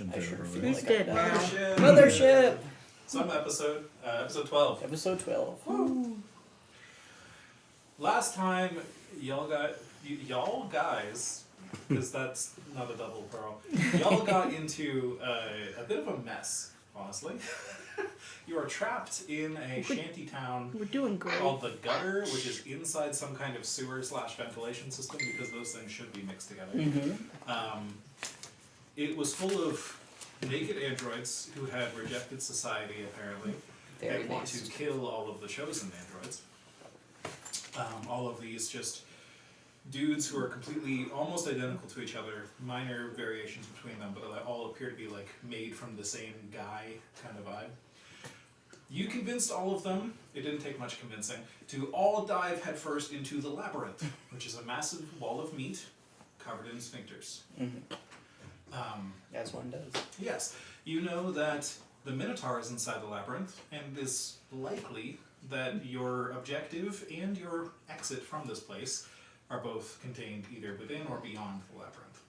I sure feel Who's like dead I now? died. Mothership! Some episode 12. Episode 12. Ooh. Last time, y'all guys, because that's not a double pearl, y'all got into a bit of a mess, honestly. You are trapped in a shanty town We're doing great. called the Gutter, which is inside some kind of sewer/ventilation system, because those things should be mixed together. Mm-hmm. It was full of naked androids who had rejected society, apparently. Very They want nice. to kill all of the chosen androids. All of these just dudes who are completely, almost identical to each other, minor variations between them, but they all appear to be like made from the same guy kind of vibe. You convinced all of them, it didn't take much convincing, to all dive headfirst into the labyrinth, which is a massive wall of meat covered in sphincters. Mm-hmm. As one does. Yes, you know that the Minotaur is inside the labyrinth, and it is likely that your objective and your exit from this place are both contained either within or beyond the labyrinth.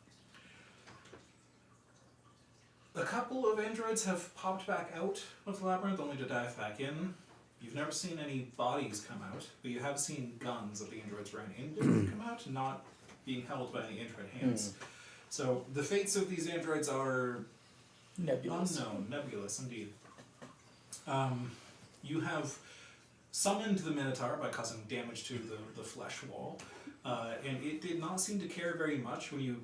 A couple of androids have popped back out of the labyrinth, only to dive back in. You've never seen any bodies come out, but you have seen guns that the androids ran into come out, not being held by any android hands. So the fates of these androids are Nebulous. unknown, nebulous indeed. You have summoned the Minotaur by causing damage to the flesh wall, and it did not seem to care very much when you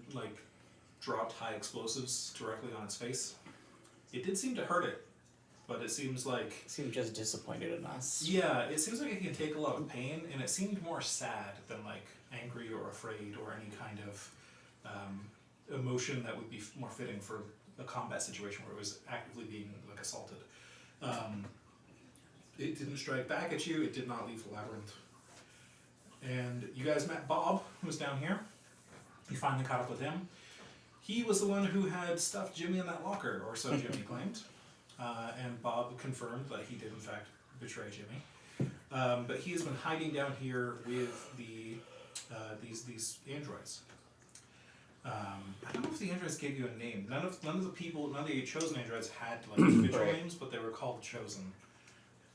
dropped high explosives directly on its face. It did seem to hurt it, but it seems like... Seemed just disappointed in us. Yeah, it seems like it can take a lot of pain, and it seemed more sad than angry or afraid or any kind of emotion that would be more fitting for a combat situation where it was actively being assaulted. It didn't strike back at you, it did not leave the labyrinth. And you guys met Bob, who was down here. You finally caught up with him. He was the one who had stuffed Jimmy in that locker, or so Jimmy claimed. And Bob confirmed that he did in fact betray Jimmy. But he has been hiding down here with these androids. I don't know if the androids gave you a name. None of the chosen androids had official names, but they were called chosen.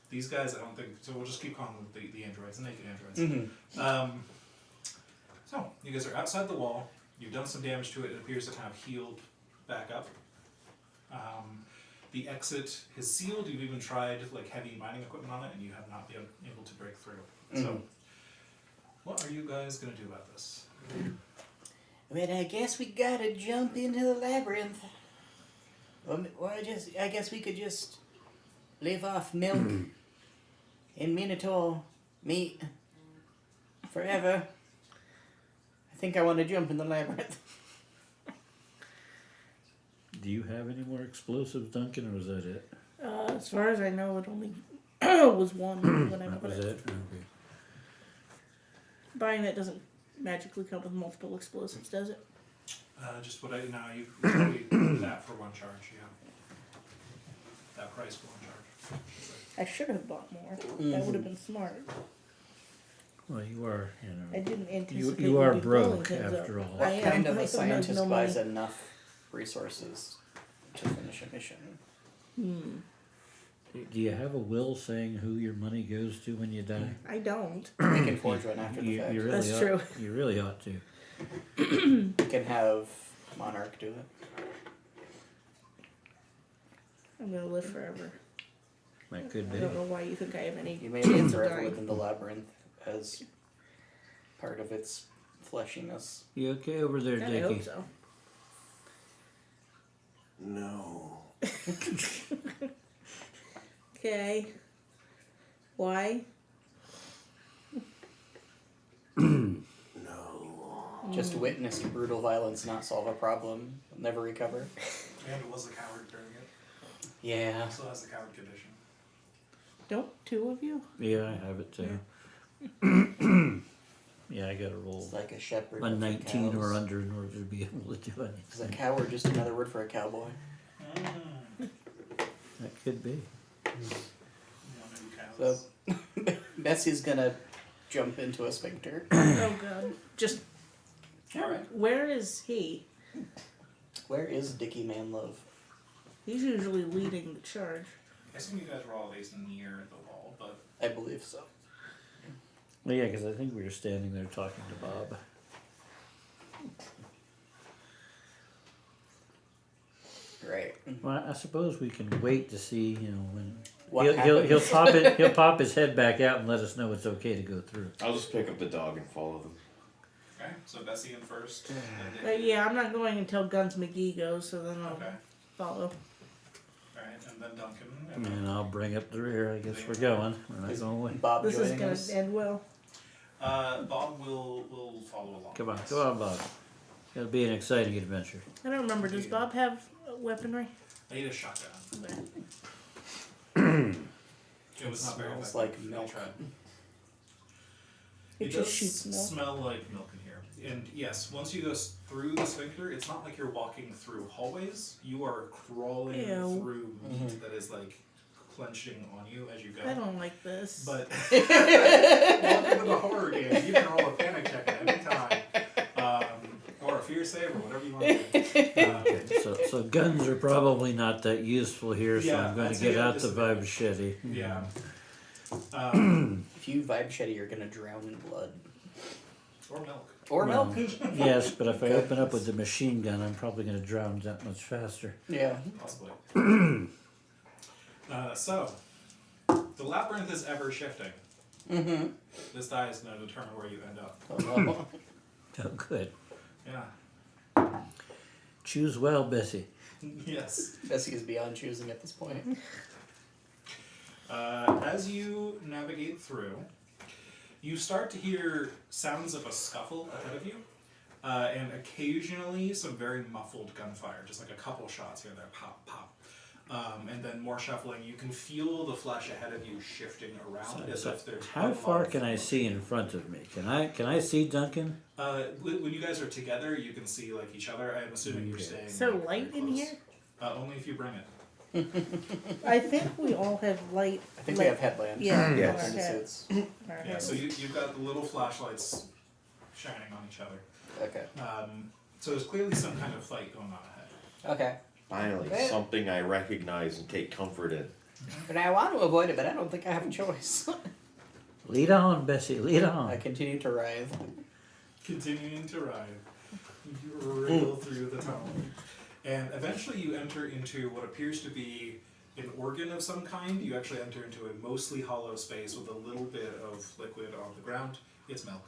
These guys, I don't think. So we'll just keep calling them the androids, the naked androids. Mm-hmm. So you guys are outside the wall. You've done some damage to it. It appears to kind of healed back up. The exit is sealed. You've even tried heavy mining equipment on it, and you have not been able to break through. Mm-hmm. So, what are you guys gonna do about this? But I guess we gotta jump into the labyrinth. Or I guess we could just live off milk and Minotaur meat forever. I think I want to jump in the labyrinth. Do you have any more explosives, Duncan, or was that it? As far as I know, it only was one when I That put was it. it? Okay. Buying it doesn't magically come with multiple explosives, does it? Just what you probably that for one charge, yeah. That price for one charge. I should have bought more. That would have been smart. Well, you are, I didn't anticipate you are we'd be blowing broke things after up. all. I What am. kind of I a have scientist no buys money. enough resources to finish a mission? Do you have a will saying who your money goes to when you die? I don't. We can forge one after the fact. You really That's ought, true. You really ought to. We can have Monarch do it. I'm gonna live forever. That could I be. don't know why you think I have any You may live chance of forever dying. within the labyrinth as part of its fleshiness. You okay over there, I hope Dickie? so. No. Okay. Why? No. Just witness brutal violence not solve a problem, never recover. And was a coward during it. Yeah. Still has the coward condition. Don't two of you? Yeah, I have it too. Yeah, I got to roll It's like a shepherd. a with 19 or cows. under in order to be able to do Is a anything. coward just another word for a cowboy? That could be. So Bessie's gonna jump into a sphincter. Oh god. Just Alright. where is he? Where is Dickie Manlove? He's usually leading the charge. I assume you guys were always near the wall, but I believe so. Well, yeah, because I think we were standing there talking to Bob. Right. Well, I suppose we can wait to see, when What he'll happens? he'll pop his head back out and let us know it's okay to go through. I'll just pick up the dog and follow them. okay. So Bessie in first. then But Davey. yeah, I'm not going until Guns McGee goes, so then I'll Okay. follow. All right, and then Duncan. And then, And I'll bring up the rear. I guess we're going. We're not going away. Bob This is joining gonna us. end well. Bob will follow along. Come on, with us. come on, Bob. It'll be an exciting adventure. I don't remember. Does Bob have weaponry? I need a shotgun. It was not very Smells effective. like I milk. tried. It It just does shoots milk. smell like milk in here. And yes, once you go through the sphincter, it's not like you're walking through hallways. You are crawling Ew. through meat that is like clenching on you as you go. I don't like this. But welcome to the horror game. You can roll a panic check at any time, or a fear save, or whatever you want to do. So guns are probably not that useful here, so Yeah, I'm going I'd to say get out the disadvantage. machete. Yeah. If you vibe shetty, you're gonna drown in blood. Or milk. Or Well, milk. Yes, but if I open up with the machine gun, I'm probably going to drown that much faster. Yeah. Possibly. So, the labyrinth is ever shifting. Mm-hmm. This die is going to determine where you end up. Oh, no. Oh, good. Yeah. Choose well, Bessie. Yes. Bessie is beyond choosing at this point. As you navigate through, you start to hear sounds of a scuffle ahead of you, and occasionally some very muffled gunfire, just like a couple shots here and there, pop, pop. And then more shuffling. You can feel the flesh ahead of you shifting around as if there's How quite a lot far of can I movement. see in front of me? Can I see Duncan? When you guys are together, you can see like each other. I'm assuming you're Okay. staying. So like, light very in close. here? Only if you bring it. I think we all have light. I think we lit- have headlamps. Yeah. Yes. on our head. Suits. On our Yeah. head. So you've got the little flashlights shining on each other. Okay. So there's clearly some kind of fight going on ahead. Okay. Finally, Yeah. something I recognize and take comfort in. But I want to avoid it, but I don't think I have a choice. Lead on, Bessie. Lead on. I continue to writhe. Continuing to ride, you wriggle through the tunnel, and eventually you enter into what appears to be an organ of some kind. You actually enter into a mostly hollow space with a little bit of liquid on the ground. It's milk.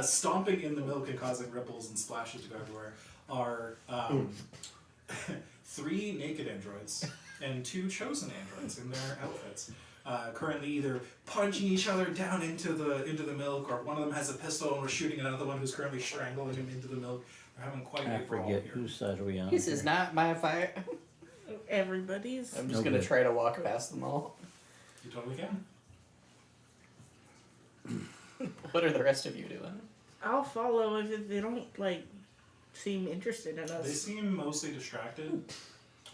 Stomping in the milk and causing ripples and splashes to go everywhere are 3 naked androids and 2 chosen androids in their outfits. Currently either punching each other down into the milk, or one of them has a pistol and we're shooting another one who's currently strangling him into the milk. We're having quite I a brawl forget here. whose side are we on. This is not my fight. Everybody's. I'm just Okay. gonna try to walk past them all. You totally can. What are the rest of you doing? I'll follow if they don't seem interested in They us. seem mostly distracted.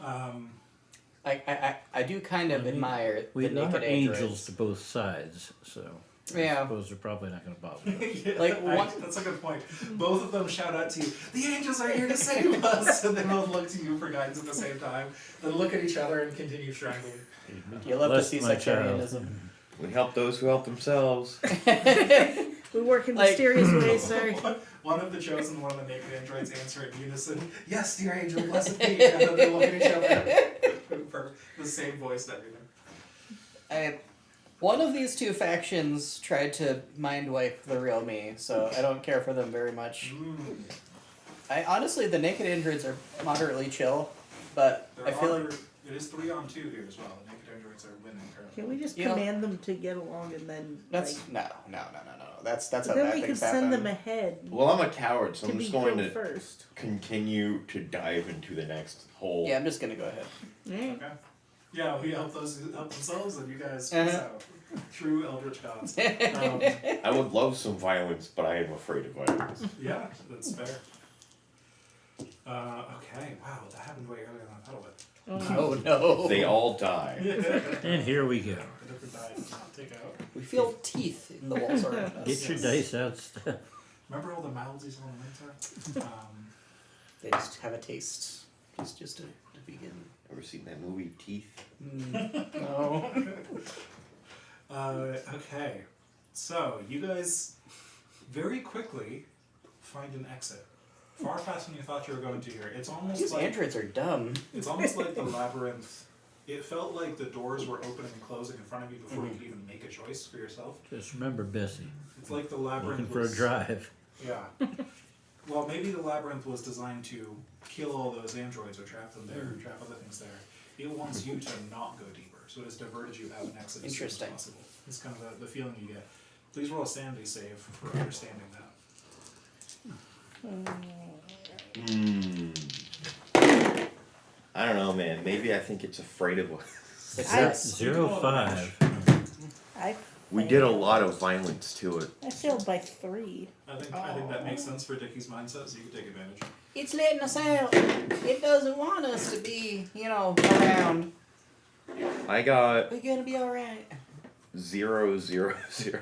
I do kind of I mean, admire We the are naked angels androids. to both sides, so I Yeah. suppose they're probably not going to bother us. Yeah, Like, one- that's a good point. Both of them shout out to you, "The angels are here to save us!" And they both look to you for guidance at the same time. Then look at each other and continue strangling. You love to Bless see my child. sectarianism. We help those who help themselves. We work in Like- mysterious ways, sir. One of the chosen, one of the naked androids answer in unison, "Yes, dear angel, blessed be." And then they look at each other for the same voice and everything. One of these two factions tried to mind wipe the real me, so I don't care for them very much. I honestly, the naked androids are moderately chill, but I feel like It is 3-on-2 here as well. The naked androids are winning currently. Can we just You know- command them to get along and then that's no. That's how then bad we can things send happen. them ahead Well, I'm a coward, so to I'm be just going killed to first. continue to dive into the next hole. Yeah, I'm just gonna go ahead. Yeah. Okay. Yeah, we help those who help themselves, and you guys Uh-huh. peace out. True eldritch gods. I would love some violence, but I am afraid of violence. Yeah, that's fair. Okay, wow, that happened way earlier than I thought it would. Oh no. They all die. And here we go. A different die does not take out. We feel teeth in the walls around us. Get your dice out, Steph. Remember all the mouths you saw in the winter? They just have a taste. Just to begin. Ever seen that movie Teeth? No. Okay. So, you guys very quickly find an exit. Far faster than you thought you were going to here. It's almost These like androids are dumb. it's almost like the labyrinth. It felt like the doors were opening and closing in front of you before you could even make a choice for yourself. Just remember, Bessie, It's like the labyrinth looking for a was, drive. Yeah. Well, maybe the labyrinth was designed to kill all those androids or trap them there, or trap other things there. It wants you to not go deeper, so it has diverted you out and exit as soon as Interesting. possible. It's kind of the feeling you get. Please roll a sanity save for understanding that. I don't know, man. Maybe I think it's afraid of us. Success. 0-5. We did a lot of violence to it. I failed by 3. I think that makes sense for Dickie's mindset, so you can take advantage. It's letting us out. It doesn't want us to be, around. I got We're gonna be alright. 0, 0, 0.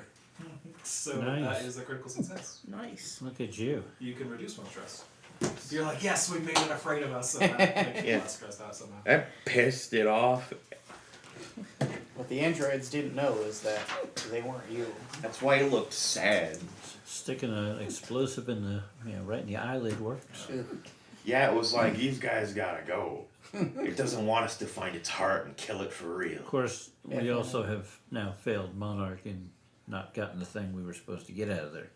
So Nice. that is a critical success. Nice. Look at you. You can reduce one stress. You're like, yes, we made it afraid of us, and that makes you Yeah. less stressed out somehow. That pissed it off. What the androids didn't know is that they weren't you. That's why it looked sad. Sticking an explosive in the, right in the eyelid works. Yeah, it was like, these guys gotta go. It doesn't want us to find its heart and kill it for real. Of course, we Definitely. also have now failed Monarch and not gotten the thing we were supposed to get out of there.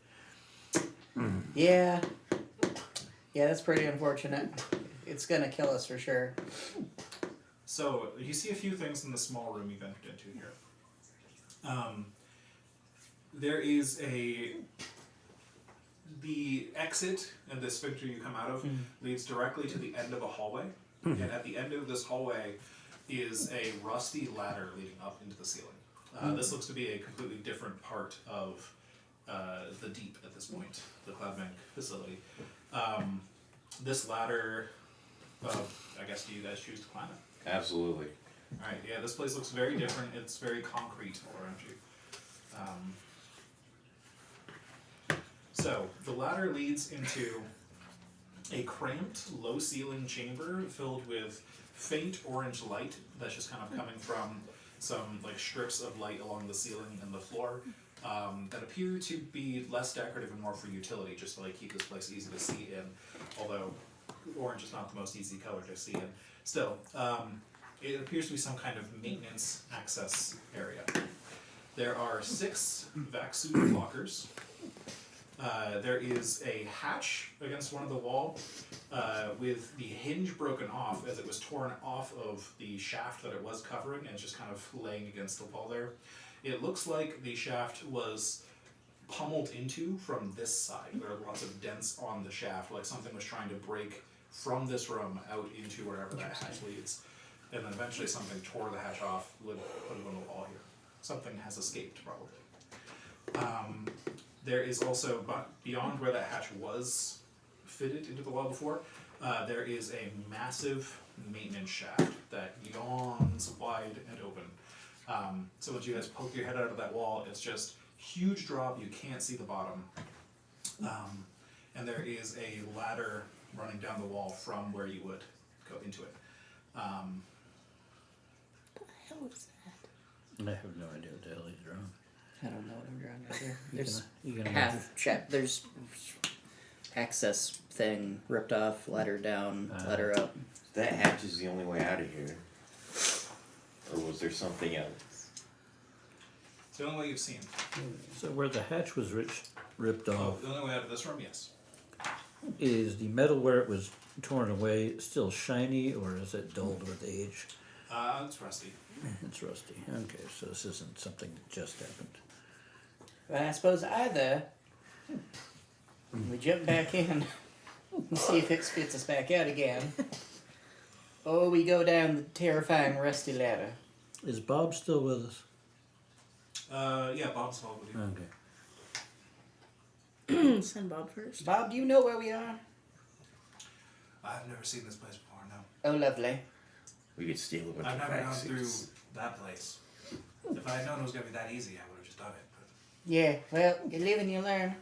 Yeah. Yeah, that's pretty unfortunate. It's gonna kill us for sure. So you see a few things in the small room you've entered into here. There is the exit and the sphincter you come out of leads directly to the end of a hallway, and at the end of this hallway is a rusty ladder leading up into the ceiling. This looks to be a completely different part of the Deep at this point, the Cloudbank facility. This ladder, I guess, do you guys choose to climb it? Absolutely. Alright, yeah, this place looks very different. It's very concrete all around you. So, the ladder leads into a cramped, low-ceiling chamber filled with faint orange light that's just kind of coming from some strips of light along the ceiling and the floor that appear to be less decorative and more for utility, just to keep this place easy to see in. Although orange is not the most easy color to see in. Still, it appears to be some kind of maintenance access area. There are 6 vac suit lockers. There is a hatch against one of the wall with the hinge broken off as it was torn off of the shaft that it was covering and it's just kind of laying against the wall there. It looks like the shaft was pummeled into from this side. There are lots of dents on the shaft, like something was trying to break from this room out into wherever that hatch leads. And then eventually something tore the hatch off, put it on the wall here. Something has escaped, probably. There is also, beyond where that hatch was fitted into the wall before, there is a massive maintenance shaft that yawns wide and open. So once you guys poke your head out of that wall, it's just huge drop, you can't see the bottom. And there is a ladder running down the wall from where you would go into it. What the hell is that? I have no idea what the hell he's drawing. I don't know what I'm drawing either. There's You gonna half chap. There's access thing ripped off. Ladder down. Ladder up. That hatch is the only way out of here. Or was there something else? It's the only way you've seen. So where the hatch was ripped Oh, off, the only way out of this room, yes. is the metal where it was torn away still shiny, or is it dulled with age? It's rusty. It's rusty. Okay, so this isn't something that just happened. But I suppose either we jump back in and see if it spits us back out again, or we go down the terrifying rusty ladder. Is Bob still with us? Yeah, Bob's all with you. Okay. Send Bob first. Bob, do you know where we are? I've never seen this place before, no. Oh, lovely. We could steal a bunch I've of never gone through vaccines. that place. If I had known it was going to be that easy, I would have just done it. Yeah, well, you live and you learn.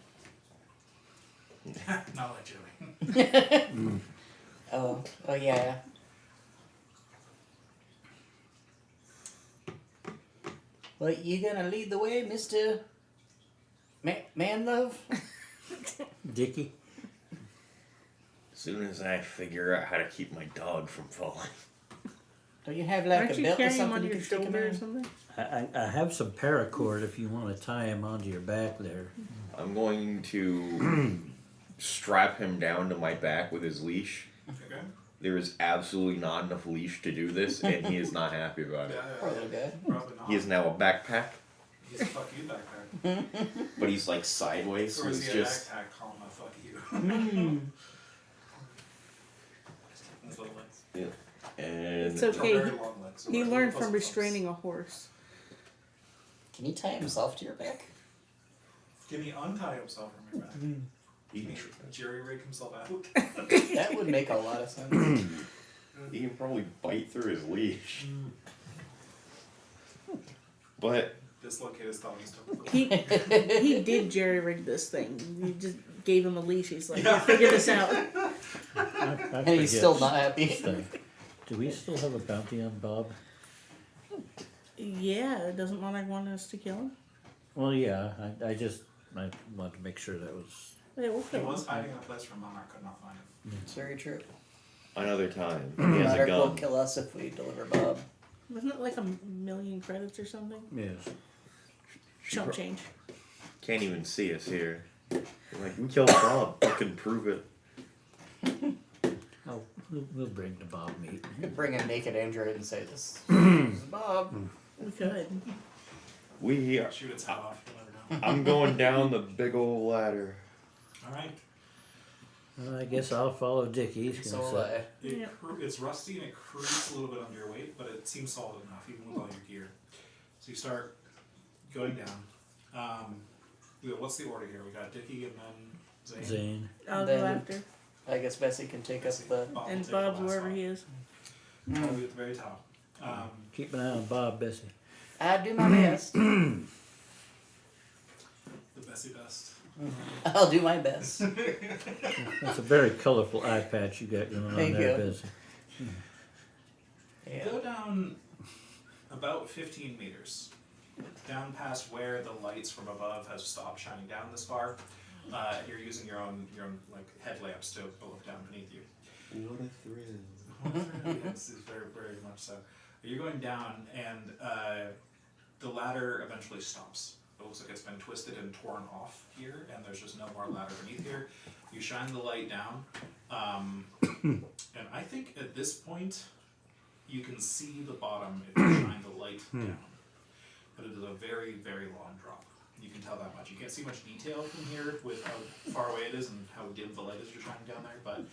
But not like Jimmy. Oh yeah. Well, you gonna lead the way, Mister Manlove? Dickie? As soon as I figure out how to keep my dog from falling. Don't you have like Aren't a you belt or carrying him something on you your can stick him shoulder or in? something? I have some paracord if you want to tie him onto your back there. I'm going to strap him down to my back with his leash. Okay. There is absolutely not enough leash to do this, and he is not happy about it. Probably good. Probably not. He is now a backpack, He's a fuck you backpack. but he's like sideways, so Or is he's he a just. backpack calling a fuck you? His little legs. Yeah. And It's okay. Very long legs. He Or learned close from bumps. restraining a horse. Can he tie himself to your back? Can he untie himself from your back? he Can can, he jerry rig himself out? That would make a lot of sense. he can probably bite through his leash. But Dislocate his thumbs. He did jerry rig this thing. You just gave him a leash. He's like, "Yeah, figure this out." I And he's forget still not happy. stuff. Do we still have a bounty on Bob? Yeah, doesn't Monarch want us to kill him? Well, yeah. I wanted to make sure that was. Yeah, we'll He kill was him. hiding in a place where Monarch could not find him. It's very true. another time, he has a Monarch will gun. kill us if we deliver Bob. Wasn't it like 1,000,000 credits or something? Yes. Chump change. Can't even see us here. We're like, we killed Bob. We can prove it. Oh, we'll bring the Bob meat. You could bring a naked android and say, "This is Bob." We could. We are. Shoot its head off. You never know. I'm going down the big old ladder. All right. Well, I guess I'll follow Dickie. He's So gonna say. It Yeah. It's rusty and it creaks a little bit under your weight, but it seems solid enough, even with all your gear. So you start going down. What's the order here? We got Dickie and then Zane. Zane. I'll Then- go after. I guess Bessie can take us the. Bob will And take Bob's the last wherever spot. he is. I'll be at the very top. Keep an eye on Bob, Bessie. I do my best. The Bessie best. I'll do my best. That's a very colorful eye patch you got going on Thank there, you. Bessie. You go down about 15 meters, down past where the lights from above have stopped shining down this far. You're using your own like headlamps to look down beneath you. What a thrill. Yes, it's very, very much so. You're going down, and the ladder eventually stops. It looks like it's been twisted and torn off here, and there's just no more ladder beneath here. You shine the light down, and I think at this point you can see the bottom if you shine the light down. But it is a very, very long drop. You can tell that much. You can't see much detail from here with how far away it is and how dim the light is you're shining down there, but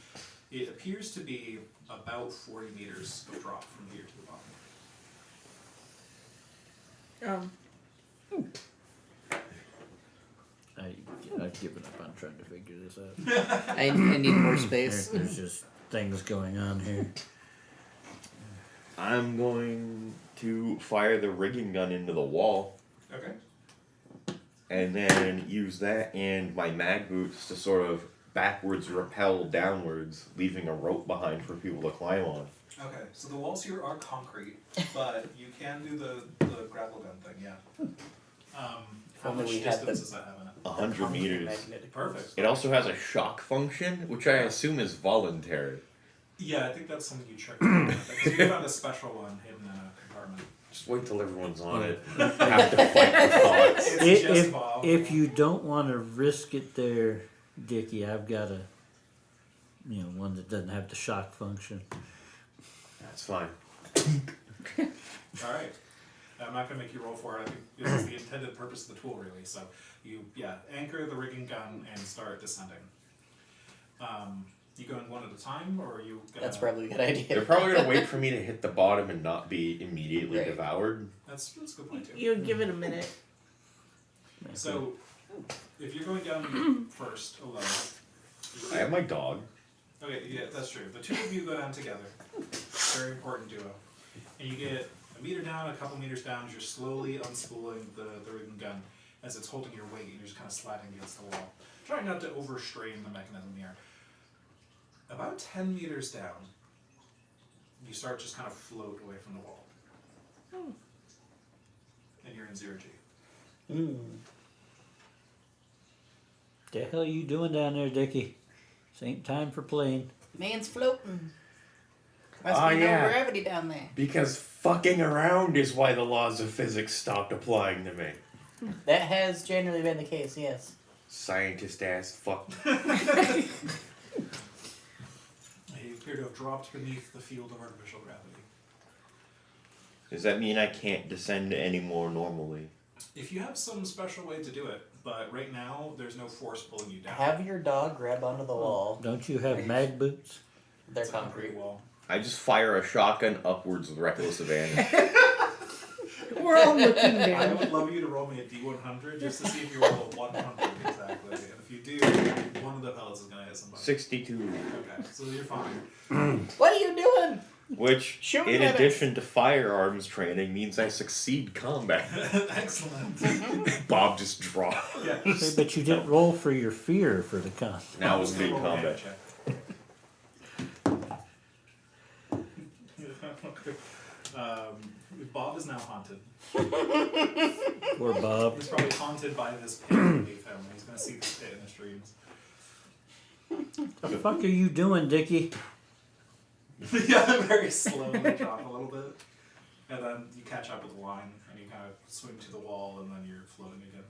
it appears to be about 40 meters of drop from here to the bottom. I've given up on trying to figure this out. I need more There- space. There's just things going on here. I'm going to fire the rigging gun into the wall, Okay. and then use that and my mag boots to sort of backwards rappel downwards, leaving a rope behind for people to climb on. Okay, so the walls here are concrete, but you can do the grapple gun thing, yeah. How only much we had distance the- does that have in it? 100 meters. Magnetic. Perfect. It also has a shock function, which I assume is voluntary. Yeah, I think that's something you check out. Because you found a special one hidden in a compartment. Just wait till everyone's on it. Have to fight the thoughts. It's just If, Bob. if you don't want to risk it there, Dickie, I've got a, one that doesn't have the shock function. That's fine. Alright. I'm not going to make you roll for it. I think this is the intended purpose of the tool, really. So you, anchor the rigging gun and start descending. You going one at a time, or are you gonna... That's probably a good idea. They're probably gonna wait for me to hit the bottom and not be immediately Right. devoured. That's a good point, too. You give it a minute. So, if you're going down first, alone... I have my dog. Okay, yeah, that's true. The two of you go down together. Very important duo. And you get a meter down, a couple meters down, as you're slowly unspooling the rigging gun as it's holding your weight and you're just kind of sliding against the wall. Trying not to overstrain the mechanism here. About 10 meters down, you start just kind of float away from the wall. And you're in 0G. The hell are you doing down there, Dickie? This ain't time for playing. Man's floating. Must Oh, be yeah. no gravity down there. Because fucking around is why the laws of physics stopped applying to me. That has generally been the case, yes. Scientist ass fuck. You appear to have dropped beneath the field of artificial gravity. Does that mean I can't descend anymore normally? If you have some special way to do it, but right now there's no force pulling you down. Have your dog grab onto the wall. Don't you have mag boots? They're It's a concrete wall. I just fire a shotgun upwards with reckless abandon. We're all looking I down. would love you to roll me a D100 just to see if you roll a 100 exactly. And if you do, one of the pellets is going to hit somebody. 62. Okay, so you're fine. What are you doing? Which, Shoot in at us. addition to firearms training, means I succeed combat. Excellent. Bob just dropped. Yeah. Hey, but you didn't roll for your fear for the con. Now it's big Roll a combat. check. Bob is now haunted. Poor Bob. He's probably haunted by this pit beneath him. He's going to see this pit in his dreams. The fuck are you doing, Dickie? Yeah, very slowly drop a little bit. And then you catch up with the line, and you kind of swing to the wall, and then you're floating again.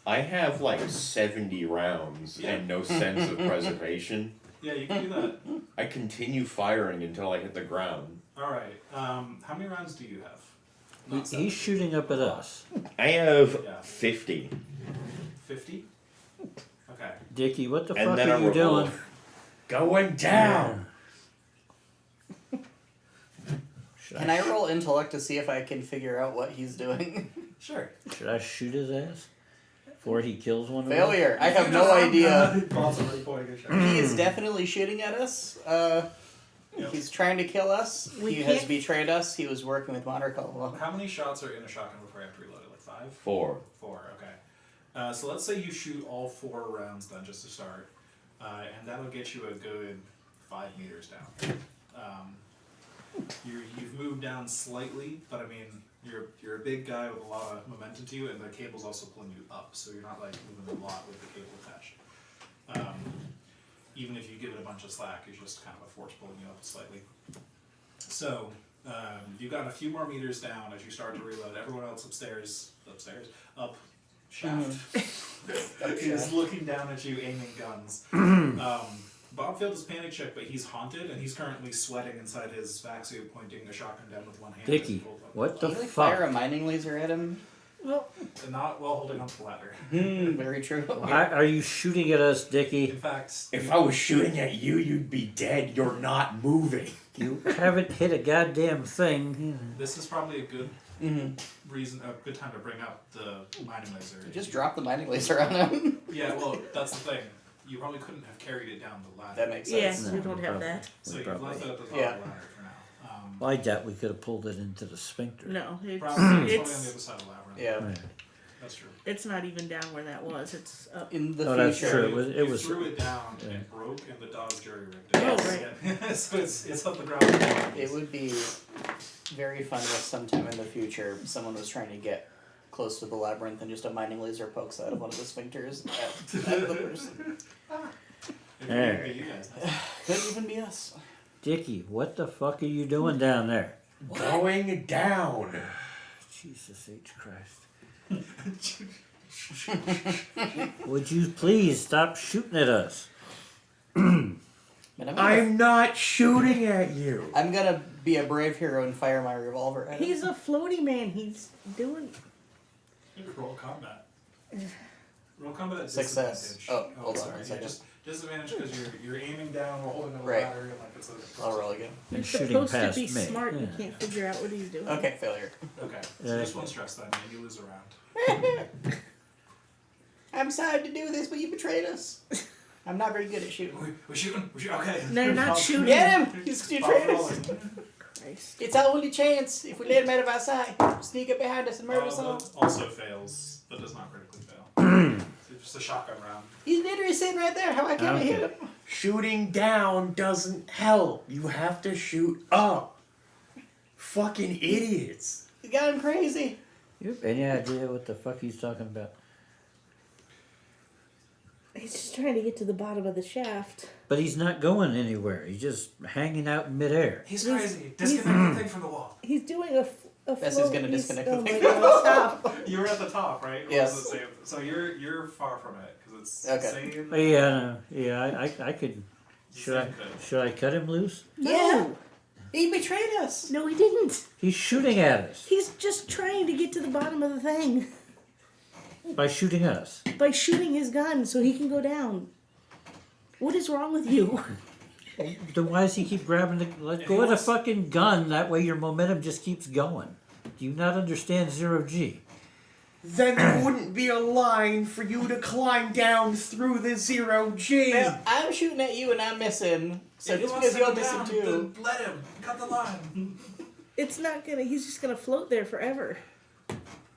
I have like 70 rounds Yeah. and no sense of preservation. Yeah, you can do that. I continue firing until I hit the ground. Alright, how many rounds do you have? Not He's shooting up at us. I have Yeah. 50. 50? Okay. Dickie, what the And fuck then are a you doing? revolver. Going down. Can I roll intellect to see if I can figure out what he's doing? Sure. Should I shoot his ass? Before he kills one of us? Failure. I have no idea. Bob's already pointing a shot. He is definitely shooting at us. Yep. He's trying to kill us. We He has can't- betrayed us. He was working with Monarch. How many shots are in a shotgun before you have to reload it? Like 5? 4. 4, okay. So let's say you shoot all 4 rounds then, just to start. And that'll get you a good 5 meters down. You've moved down slightly, but I mean, you're a big guy with a lot of momentum to you, and the cable's also pulling you up, so you're not like moving a lot with the cable attached. Even if you give it a bunch of slack, it's just kind of a force pulling you up slightly. So, you've got a few more meters down as you start to reload. Everyone else up shaft, is looking down at you, aiming guns. Bob failed his panic check, but he's haunted, and he's currently sweating inside his vac suit, pointing a shotgun down with one hand. Dickie, what the Can you fire a fuck? mining laser at him? Well, And not while holding onto the ladder. Very true. Why are you shooting at us, Dickie? In fact, If I was shooting at you, you'd be dead. You're not moving. You haven't hit a goddamn thing. this is probably a good Mhm. a good time to bring up the mining laser. Just drop the mining laser on him. Yeah, well, that's the thing. You probably couldn't have carried it down the ladder. That makes yeah, sense. we don't have that. So you've left it at the top Yeah. of the ladder for now. Well, I doubt we could have pulled it into the sphincter. No, Probably, it's probably on the other it's side of the labyrinth. Yeah. Right. That's true. it's not even down where that was. It's up. In the Oh, that's future. true. It You was- threw it down yeah. and it broke, and the dog jury rigged it. Oh, Yeah. So it's up the ground. It would be very fun if sometime in the future someone was trying to get close to the labyrinth and just a mining laser pokes out of one of the sphincters at the person. It Hey. could be you guys. Could even be us. Dickie, what the fuck are you doing down there? Going down. Jesus H. Christ. Would you please stop shooting at us? But I'm not shooting at you. I'm gonna be a brave hero and fire my revolver at him. He's a floaty man. He's doing. Roll combat. Roll combat at Success. disadvantage. Oh, hold on sorry. one Yeah, second. just disadvantage because you're aiming down while holding the Right. ladder and like it's a. I'll roll again. And He's shooting supposed to past be me. smart. You Yeah. can't figure out what he's doing. Okay, failure. Okay, so just one stress then, and you lose a round. I'm sorry to do this, but you betrayed us. I'm not very good at shooting. We're shooting. Okay. They're not shooting. Get him! He's you Bob's betrayed us. rolling. Christ. It's our only chance. If we let him out of our sight, sneak up behind us and murder us all. That also fails, but does not critically fail. It's just a shotgun round. He's literally sitting right there. How I can't we hit Okay. him? Shooting down doesn't help. You have to shoot up. Fucking idiots. You got him crazy. You have any idea what the fuck he's talking about? He's just trying to get to the bottom of the shaft. But he's not going anywhere. He's just hanging out in midair. He's crazy. Disconnect the thing from the wall. He's doing a Bess float. is gonna disconnect Oh the my thing. God, stop. You were at the top, right? Or Yes. was it same? So you're far from it because it's Okay. same. Oh, yeah, no, yeah, I could. Should I Same thing. should I cut him loose? Yeah. He betrayed us. No, he didn't. He's shooting at us He's just trying to get to the bottom of the thing by shooting us. by shooting his gun so he can go down. What is wrong with you? Then why does he keep grabbing the? Let go of the fucking gun. That way your momentum just keeps going. Do you not understand 0G? Then there wouldn't be a line for you to climb down through the 0G. Now, I'm shooting at you and I'm missing. So If he just wants because to you're go missing down, too. then let him cut the line. It's not gonna. He's just gonna float there forever.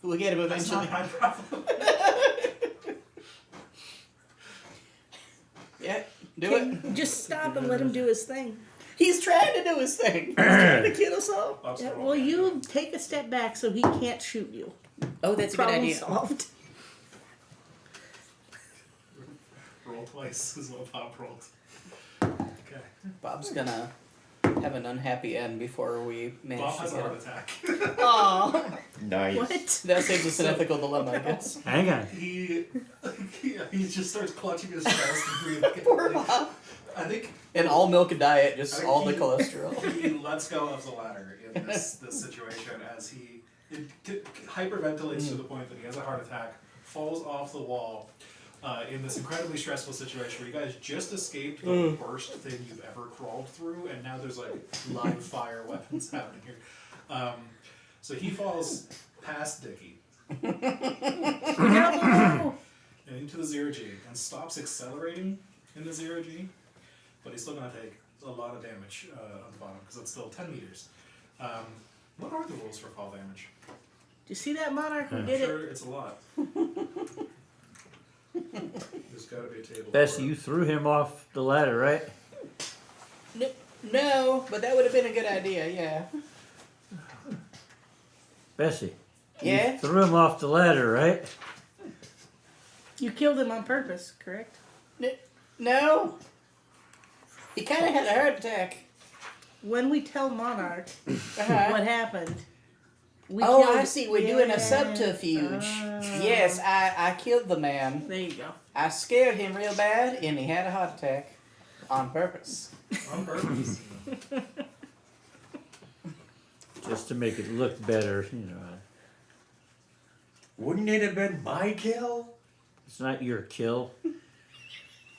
We'll get him That's eventually. not my problem. Yeah, do Okay, it. just stop and let him do his thing. He's trying to do his thing. He's trying to kill us all. Oops, Yeah, wrong well, button. you take a step back so he can't shoot you. Oh, that's a good Problem idea. solved. Roll twice is what Bob rolled. Okay. Bob's gonna have an unhappy end before we manage Bob to has a get heart him. attack. Aww. Nice. What? That saves us an ethical dilemma, I guess. Hang on. he just starts clutching his chest and breathing. Poor Bob. I think An all milk diet, just all the He- cholesterol. he lets go of the ladder in this situation as he hyperventilates to the point that he has a heart attack, falls off the wall in this incredibly stressful situation where you guys just escaped the worst thing you've ever crawled through, and now there's like live fire weapons happening here. So he falls past Dickie No! and into the 0G and stops accelerating in the 0G, but he's still going to take a lot of damage on the bottom because it's still 10 meters. What are the rules for fall damage? Do you see that monarch? We I'm did sure it. it's a lot. There's got to be a table. Bessie, for it. you threw him off the ladder, right? No, but that would have been a good idea, yeah. Bessie. Yeah? You threw him off the ladder, right? You killed him on purpose, correct? No? He kind of had a heart attack. When we tell Monarch Uh-huh. what happened, we Oh, killed... I see. We're doing a Yeah. subterfuge. Ah. Yes, I killed the man. There you go. I scared him real bad, and he had a heart attack on purpose. On purpose. Just to make it look better, you know. Wouldn't it have been my kill? It's not your kill.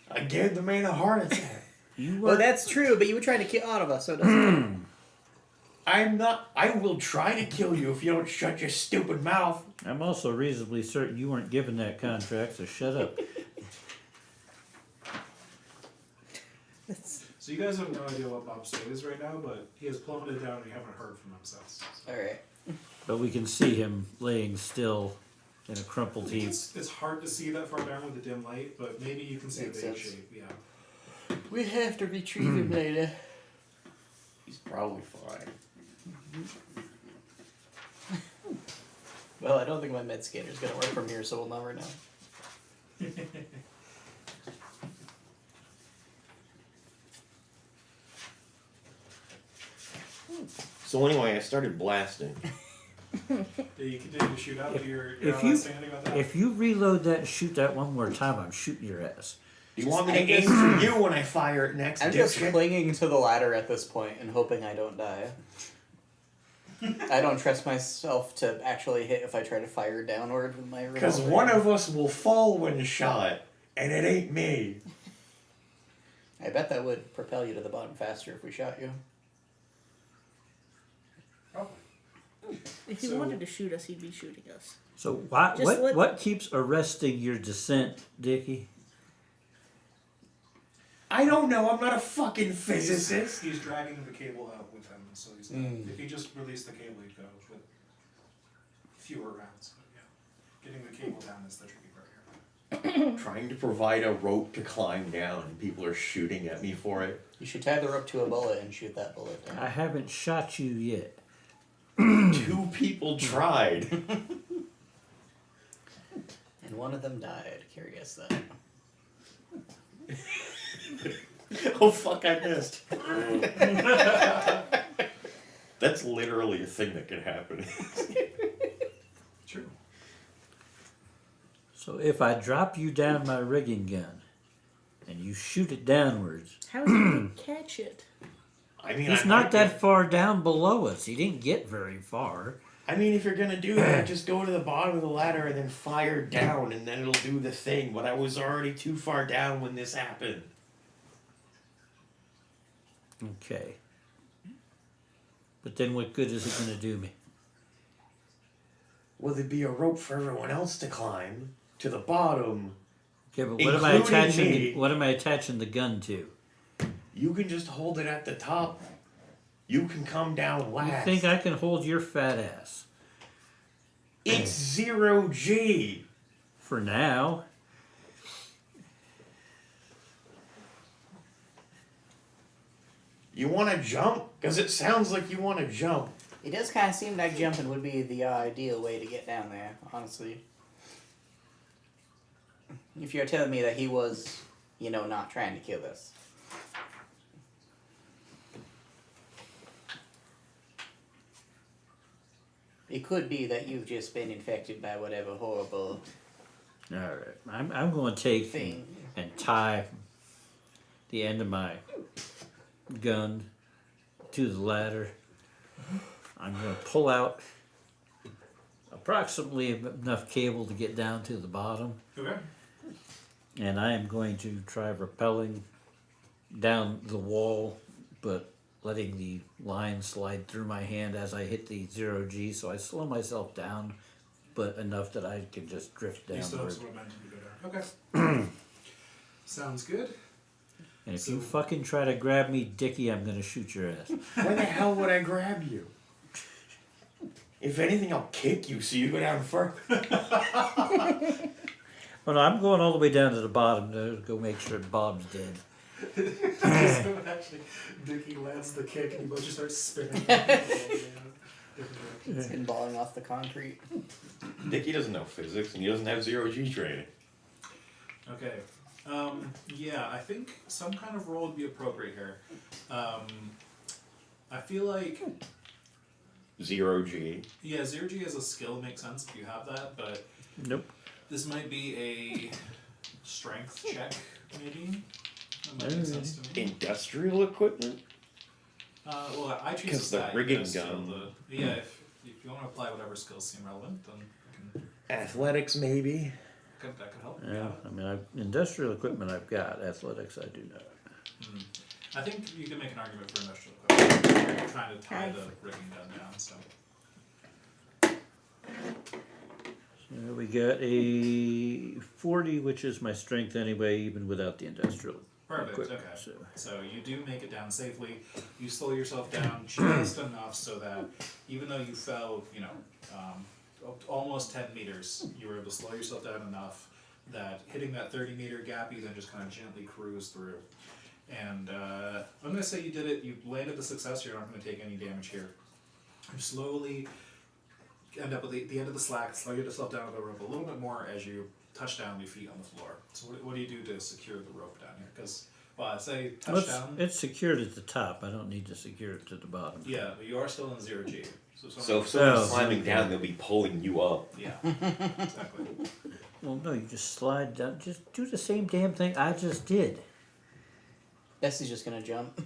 I gave the man a heart attack. You Well, were. that's true, but you were trying to kill all of us, so it doesn't. I'm not. I will try to kill you if you don't shut your stupid mouth. I'm also reasonably certain you weren't given that contract, so shut up. So you guys have no idea what Bob's state is right now, but he has plummeted down and you haven't heard from him since. All right. But we can see him laying still in a crumpled I think heap. it's hard to see that far down with the dim light, but maybe you can see Makes a vague sense. shape. Yeah. We have to retrieve him later. He's probably fine. Well, I don't think my med scanner's gonna work from here, so we'll never know. So anyway, I started blasting. Do you continue to shoot out? Your If ally you- standing about that? If you reload that and shoot that one more time, I'm shooting your ass. Do you want me to I'm aim just- for you when I fire it next? I'm just dipshit? clinging to the ladder at this point and hoping I don't die. I don't trust myself to actually hit if I try to fire downward with my revolver. Because one of us will fall when shot, and it ain't me. I bet that would propel you to the bottom faster if we shot you. Probably. If he So- wanted to shoot us, he'd be shooting us. So why, Just what let- what keeps arresting your descent, Dickie? I don't know. I'm not a fucking physicist. He's dragging the cable out with him, so he's if he just released the cable, he'd go with fewer rounds. But yeah, getting the cable down is the tricky part here. trying to provide a rope to climb down, and people are shooting at me for it. You should tie the rope to a bullet and shoot that bullet down. I haven't shot you yet. 2 people tried. And one of them died. Curious that. Oh fuck, I missed. That's literally a thing that can happen. True. So if I drop you down my rigging gun and you shoot it downwards, How is he going to catch it? I mean, he's I not might that far down below us. He didn't get very far. I mean, if you're gonna do that, just go to the bottom of the ladder and then fire down, and then it'll do the thing. But I was already too far down when this happened. Okay. But then what good is it going to do me? Well, there'd be a rope for everyone else to climb to the bottom. Okay, but what am I Including attaching? me. What am I attaching the gun to? You can just hold it at the top. You can come down You last. think I can hold your fat ass? It's 0G. For now. You want to jump? Because it sounds like you want to jump. It does kind of seem like jumping would be the ideal way to get down there, honestly. If you're telling me that he was, not trying to kill us. It could be that you've just been infected by whatever horrible All right. I'm going to take thing. and tie the end of my gun to the ladder. I'm going to pull out approximately enough cable to get down to the bottom, Okay. and I am going to try rappelling down the wall, but letting the line slide through my hand as I hit the 0G, so I slow myself down, but enough that I can just drift You still have downward. some momentum to go down. Okay. Sounds good. And if So- you fucking try to grab me, Dickie, I'm gonna shoot your ass. Why the hell would I grab you? If anything, I'll kick you so you go down first. Well, no, I'm going all the way down to the bottom to go make sure Bob's dead. So actually, Dickie lands the kick and you both just start spinning. Pinballing off the concrete. Dickie doesn't know physics and he doesn't have 0G training. Okay. Yeah, I think some kind of roll would be appropriate here. I feel like, 0G. yeah, 0G as a skill makes sense if you have that, but Nope. this might be a strength check, maybe? That might make sense to me. Industrial equipment? Well, I choose 'Cause the that, rigging that's still gun. yeah, if you want to apply whatever skills seem relevant, then Athletics, maybe. that could help. Yeah, I mean, industrial equipment I've got. Athletics I do not. I think you can make an argument for industrial equipment. You're trying to tie the rigging gun down, so. So we got a 40, which is my strength anyway, even without the industrial Perfect, equipment. okay. So. So you do make it down safely. You slow yourself down just enough so that even though you fell, almost 10 meters, you were able to slow yourself down enough that hitting that 30-meter gap, you then just kind of gently cruise through. And I'm going to say you did it. You landed the success. You're not going to take any damage here. You slowly end up at the end of the slack, slow yourself down the rope a little bit more as you touch down your feet on the floor. So what do you do to secure the rope down here? Because, well, I say touch Well, down. it's secured at the top. I don't need to secure it to the bottom. Yeah, but you are still in 0G. So if someone- someone's Oh. climbing down, they'll be pulling you up. yeah, exactly. Well, no, you just slide down. Just do the same damn thing I just did. Bessie's just gonna jump.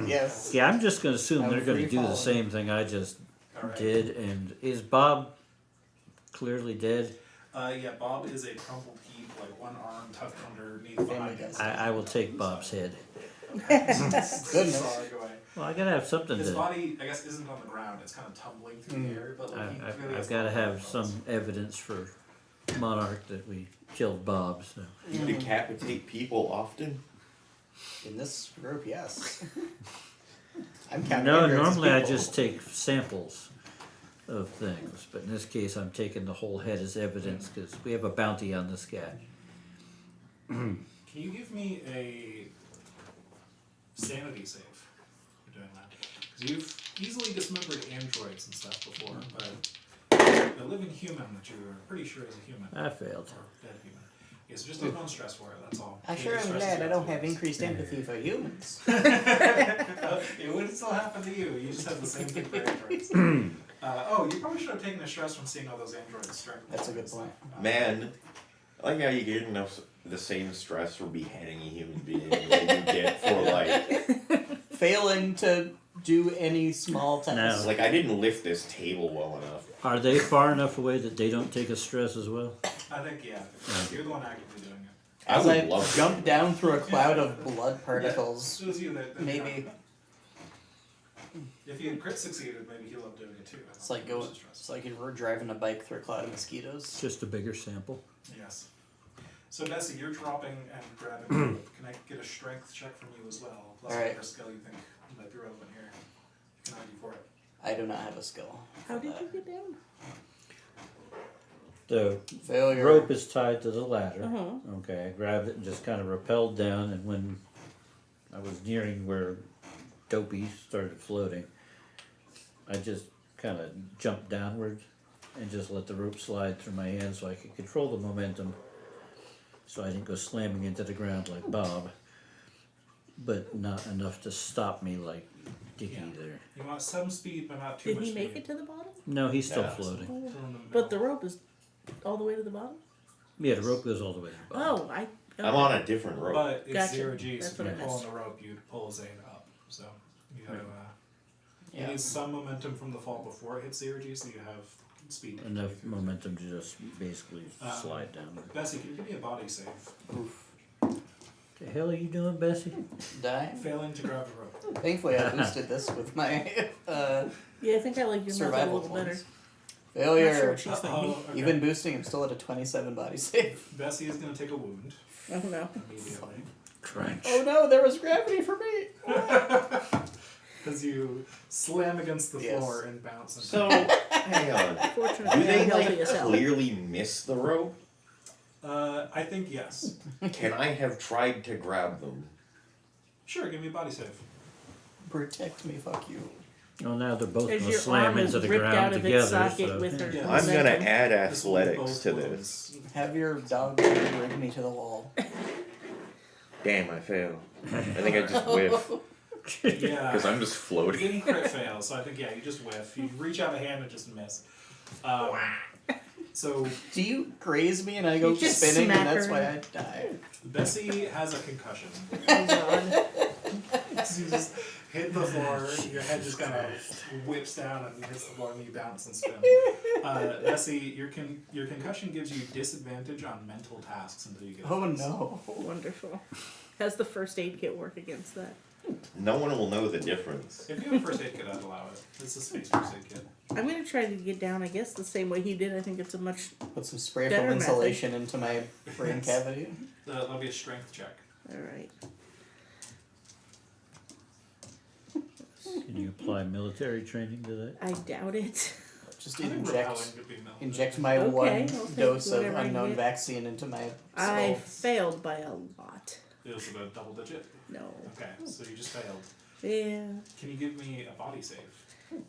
Yes. Yeah, I'm just going to assume I'm they're going to free do the falling. same thing I just Alright. did. And is Bob clearly dead? Yeah, Bob is a crumpled heap, like one arm tucked underneath Family behind him. does. I will take Bob's head. Goodness. Far away. Well, I got to have something His to. body, I guess, isn't on the ground. It's kind of tumbling through the air, but like, he really I've has got to no have bones. some evidence for Monarch that we killed Bob. So. You decapitate people often? In this group, yes. I'm counting No, Edgar as normally I people. just take samples of things, but in this case, I'm taking the whole head as evidence because we have a bounty on this guy. Can you give me a sanity save for doing that? Because you've easily dismembered androids and stuff before, but a living human that you're pretty sure is a human. I failed. Dead human. Okay, so just take one stress for it, that's all. I sure am glad I don't have increased empathy for humans. It would still happen to you, you just have the same thing for androids. You probably should have taken the stress from seeing all those androids strike. That's a good point. Man, I like how you get enough the same stress for beheading a human being that you get for like Failing to do any small task. No. it's like I didn't lift this table well enough. Are they far enough away that they don't take a stress as well? I think, yeah, you're the one actively doing it. I As would I love to. jump down through a cloud of blood particles, It was you that maybe If you had crit succeeded, maybe he'll love doing it too. it's like it's like if we're driving a bike through a cloud of mosquitoes. Just a bigger sample. Yes. So Bessie, you're dropping and grabbing the rope. Can I get a strength check from you as well? Plus Alright. whatever skill you think might be relevant here. You can argue for it. I do not have a skill. How for did that. you get down? The Failure. rope is tied to the ladder. Uh-huh. Okay, I grabbed it and just kind of rappelled down, and when I was nearing where Dopey started floating, I just kind of jumped downward and just let the rope slide through my hands so I could control the momentum so I didn't go slamming into the ground like Bob, but not enough to stop me like Dickie Yeah. there. You want some speed, but not too Did much he make speed. it to the bottom? No, he's still Yeah. floating. Still in the But the middle. rope is all the way to the bottom? Yeah, the rope goes all the way to the bottom. Oh, I'm on a different rope. But it's Gotcha. 0G, That's so if what you I pull on missed. the rope, you'd pull Zane up. So you have you Yeah. need some momentum from the fall before it hits 0G, so you have speed. Enough momentum to just basically slide down. Bessie, can you give me a body save? Oof. The hell are you doing, Bessie? Die. Failing to grab the rope. Thankfully, I boosted this with my Yeah, I think I like your method a survival little better. points. Not sure Failure. what she's thinking. Okay. Even boosting, I'm still at a 27 body save. Bessie is going to take a wound Oh no. immediately. Crunch. Oh no, there was gravity for me. Because you slam against the Yes. floor and bounce. And So, hang on. Do Fortunately, they I'm healthy like as hell. clearly miss the rope? I think yes. Can I have tried to grab them? Sure, give me a body save. Protect me, fuck you. Oh, now they're both As going to your slam arm is into the ripped ground out of together. its socket So. with her. Yeah. I'm gonna momentum. add This will be athletics both to wounds. this. Have your dog rig me to the wall. Damn, I failed. I think I just whiffed. Yeah. Because I'm just You floating. didn't crit fail, so I think, yeah, you just whiff. You reach out a hand and just miss. So, Do you graze me and I go You just spinning smack and that's her. why I die? Bessie has a concussion. Oh god. So you just hit the floor, your head just kind of whips down and hits the floor and you bounce and spin. Bessie, your concussion gives you disadvantage on mental tasks until you get Oh fixed. no. Wonderful. How's the first aid kit work against that? No one will know the difference. If you have a first aid kit, I'd allow it. It's a space first aid kit. I'm gonna try to get down, I guess, the same way he did. I think it's a much. Put some spray Better foam method. insulation into my brain Yes. cavity. That'll be a strength check. Alright. Can you apply military training to that? I doubt it. Just I think inject repelling would be no. my Okay, one I'll take dose of whatever I can unknown get. vaccine into my I skull. failed by a lot. It was about double digit. No. Okay, so you just failed. Yeah. Can you give me a body save?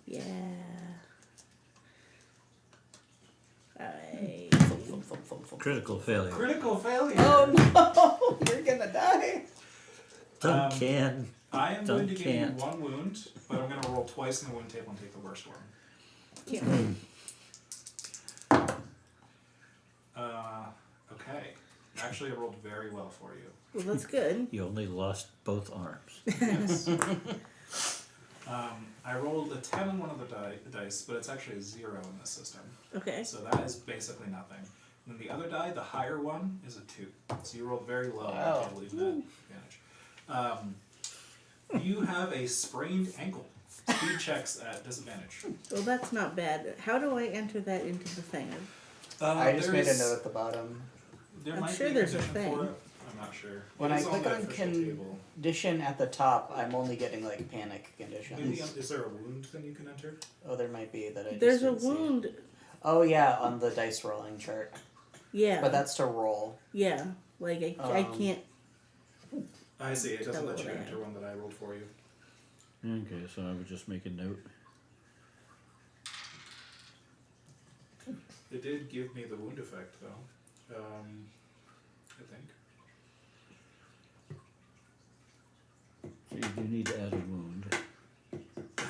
Yeah. I. Thump, thump, thump, thump, thump. Critical failure. Critical failure. Oh no! You're gonna die. Duncan. I am going to give you Can't. one wound, but I'm going to roll twice in the wound table and take the worst one. Can't. Okay. Actually, I rolled very well for you. Well, that's good. You only lost both arms. Yes. I rolled a 10 on one of the dice, but it's actually a 0 in this system. Okay. So that is basically nothing. And then the other die, the higher one, is a 2. So you rolled very low Wow. on the table, even at advantage. You have a sprained ankle. Speed checks at disadvantage. Well, that's not bad. How do I enter that into the thing? I just made a There's- note at the bottom. There I'm might sure be there's a condition thing. for it. I'm not sure. When It I is click the on official table. condition at the top, I'm only getting like panic Maybe, conditions. is there a wound thing you can enter? Oh, there might be that I just There's a didn't see. wound. Oh yeah, on the dice rolling chart. Yeah. But that's to roll. Yeah. Like I Um, can't. I see. It doesn't Tell let what you I enter have. one that I rolled for you. Okay, so I would just make a note. It did give me the wound effect though. I think. So you do need to add a wound.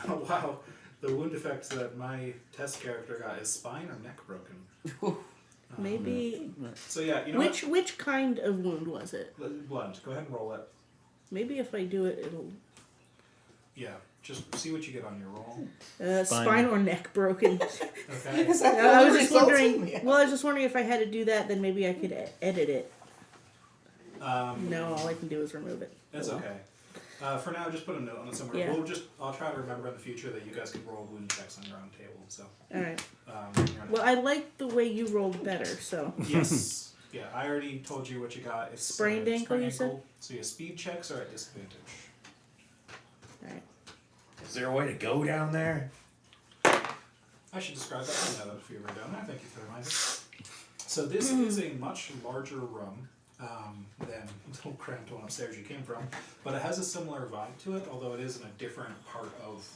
Oh wow. The wound effect that my test character got is spine or neck broken. Maybe. So yeah, you know Which kind of wound was it? what? Blunt. Go ahead and roll it. Maybe if I do it, it'll. Yeah. Just see what you get on your roll. Spine or neck broken. Okay. Is that I was the just results? wondering. Yeah. Well, I was just wondering if I had to do that, then maybe I could edit it. Um, No, all I can do is remove it. That's okay. For now, just put a note on it somewhere. Yeah. I'll try to remember in the future that you guys can roll wound checks on your own table. So. All right. You're Well, I like the way you rolled better. So. yes. Yeah, I already told you what you got. It's Sprained ankle, sprained you said? So your speed checks are at disadvantage. All right. Is there a way to go down there? I should describe that now that if you were down there. Thank you for reminding. So this is a much larger room than the little cramped one upstairs you came from, but it has a similar vibe to it, although it is in a different part of.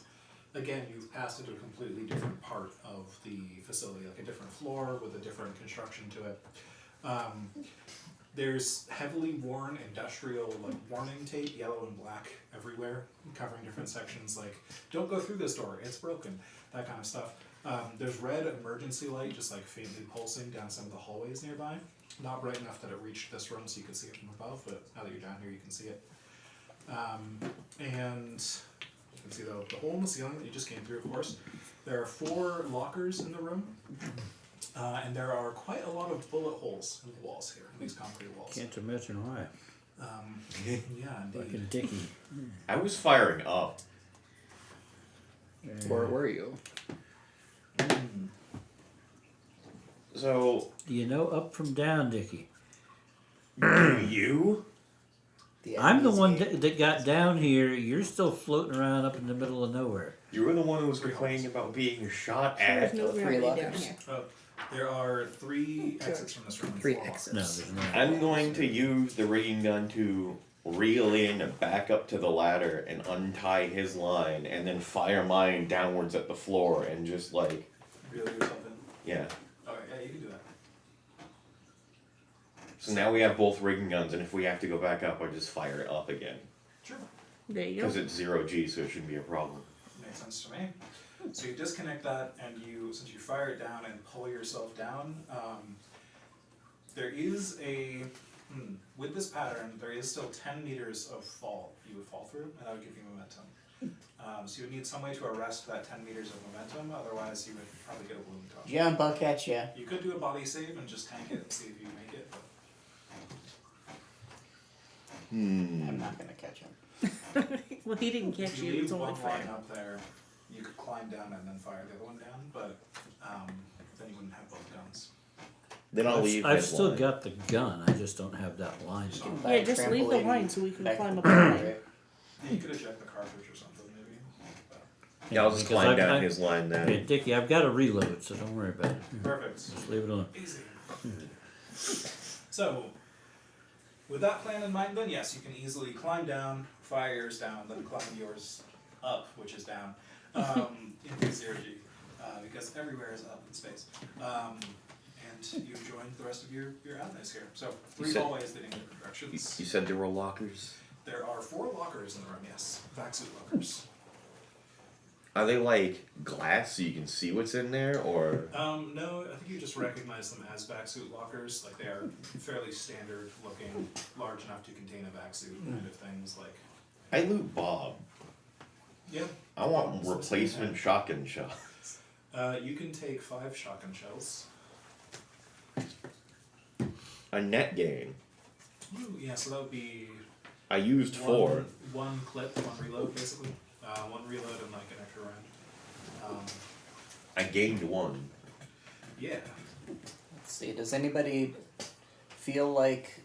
Again, you've passed into a completely different part of the facility, like a different floor with a different construction to it. There's heavily worn industrial like warning tape, yellow and black, everywhere, covering different sections. Like, don't go through this door; it's broken. That kind of stuff. There's red emergency light, just like faintly pulsing down some of the hallways nearby. Not bright enough that it reached this room, so you can see it from above. But now that you're down here, you can see it. And you can see the hole in the ceiling that you just came through. Of course, there are 4 lockers in the room. And there are quite a lot of bullet holes in the walls here, in these concrete walls. Can't imagine why. Yeah, indeed. Fucking Dickie. I was firing up. Where were you? So, Do you know up from down, Dickie? you? I'm the enemy's one gate. that got down here. You're still floating around up in the middle of nowhere. You were the one who was complaining about being shot There's at. no real Three way down lockers. here. Oh, there are 3 exits from this room. and 3 4 exits. No, there's not. I'm going to use the rigging gun to reel in and back up to the ladder and untie his line and then fire mine downwards at the floor and just like, Reel yourself in. yeah. Okay, yeah, you can do that. So now we have both rigging guns, and if we have to go back up, I just fire it up again. Sure. There you Because go. it's 0G, so it shouldn't be a problem. Makes sense to me. So you disconnect that, and since you fire it down and pull yourself down, there is with this pattern, there is still 10 meters of fall you would fall through, and that would give you momentum. So you would need some way to arrest that 10 meters of momentum, otherwise you would probably get a balloon toss. Jump, I'll catch ya. You could do a body save and just tank it and see if you make it, but I'm not gonna catch him. Well, he didn't catch if you you. It was leave only one line fire. up there, you could climb down and then fire the other one down, but then you wouldn't have both guns. Then I'll leave I've his still line. got the gun. I just don't have that line. So- Buy Yeah, a just leave the trampoline line so we can back climb to up the the line, line. right? Yeah, you could eject the cartridge or something, maybe. But Yeah, I'll just Because climb I've- down I- his line then. Okay, Dickie, I've got a reload, so don't worry about it. perfect. Just leave it alone. Easy. So, with that plan in mind, then yes, you can easily climb down, fire yours down, then climb yours up, which is down, into 0G, because everywhere is up in space. And you join the rest of your allies here. So, 3 said- hallways leading in different directions. You said there were lockers? There are 4 lockers in the room, yes. Vac-suit lockers. Are they like glass so you can see what's in there, or? No, I think you just recognize them as vac-suit lockers. Like, they are fairly standard looking, large enough to contain a vac-suit kind of things. Like, I loot Bob. yeah. I want It's the same replacement thing. shotgun shots. You can take 5 shotgun shells. A net gain. Ooh, yeah, so that would be I used 4. one clip, 1 reload, basically. 1 reload and like an extra round. I gained 1. Yeah. Let's see, does anybody feel like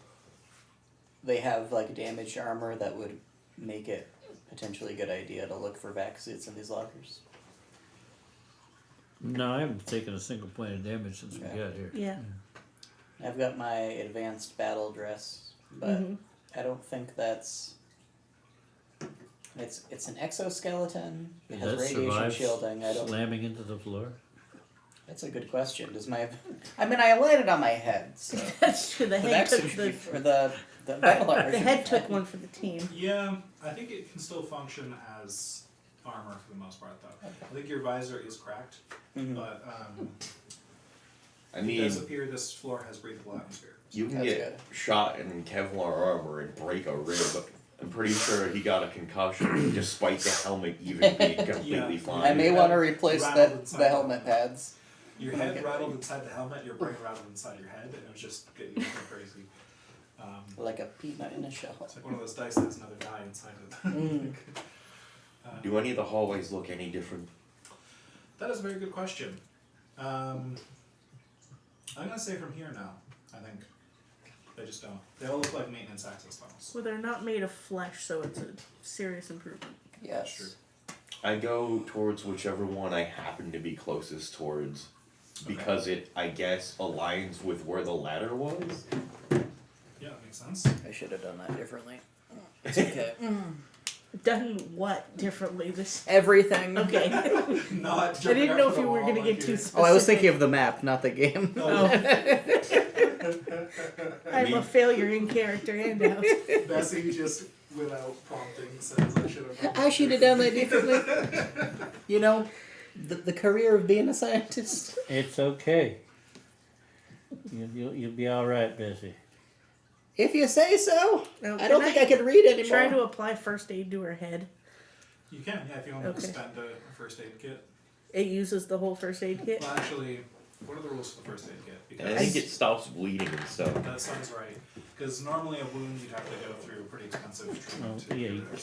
they have like damaged armor that would make it potentially a good idea to look for vac suits in these lockers. No, I haven't taken a single point of damage since we got here. Yeah. I've got my advanced battle dress, but I don't think that's. It's an exoskeleton. It has Does that radiation survive shielding. I don't. slamming into the floor? That's a good question. Does my? I mean, I landed on my head, so That's true. The the head vac took suit should be the. for the battle armor. The should head be took fine. one for the team. Yeah, I think it can still function as armor for the most part, though. I think your visor is cracked, but I it mean, does appear this floor has breathable atmosphere. you can That's get shot in Kevlar armor and break a rib, but I'm pretty sure he got a concussion despite the helmet even being completely Yeah. fine. I may Your want to head replace rattled the inside helmet pads. Your head rattled inside the helmet, your brain rattled inside your head, and it was just getting crazy. Like a peanut in a shell. It's like one of those dice that has another die inside it. Do any of the hallways look any different? That is a very good question. I'm gonna say from here now. I think they just don't. They all look like maintenance access tunnels. Well, they're not made of flesh, so it's a serious improvement. Yes. Sure. I go towards whichever one I happen to be closest towards, because it, I guess, aligns with where the ladder was. Yeah, that makes sense. I should have done that differently. It's okay. Done what differently this? Everything. Okay. Not I jumping didn't out know for if the you were wall gonna like get you- too specific. Oh, I was thinking of the map, not the game. Oh. I'm a failure in character and out. Bessie just without prompting says I should have. I should have done that differently. You know, the career of being a scientist. It's okay. You'll be all right, Bessie. If you say so. Oh, I don't can think I can read anymore. Try to apply first aid to her head. You can, yeah, if you want Okay. to spend a first aid kit. It uses the whole first aid kit. Well, actually, what are the rules for the first aid kit? And I think it stops bleeding and stuff. That sounds right. Because normally a wound you'd have to go through pretty expensive Well, treatment. to yeah, get you rid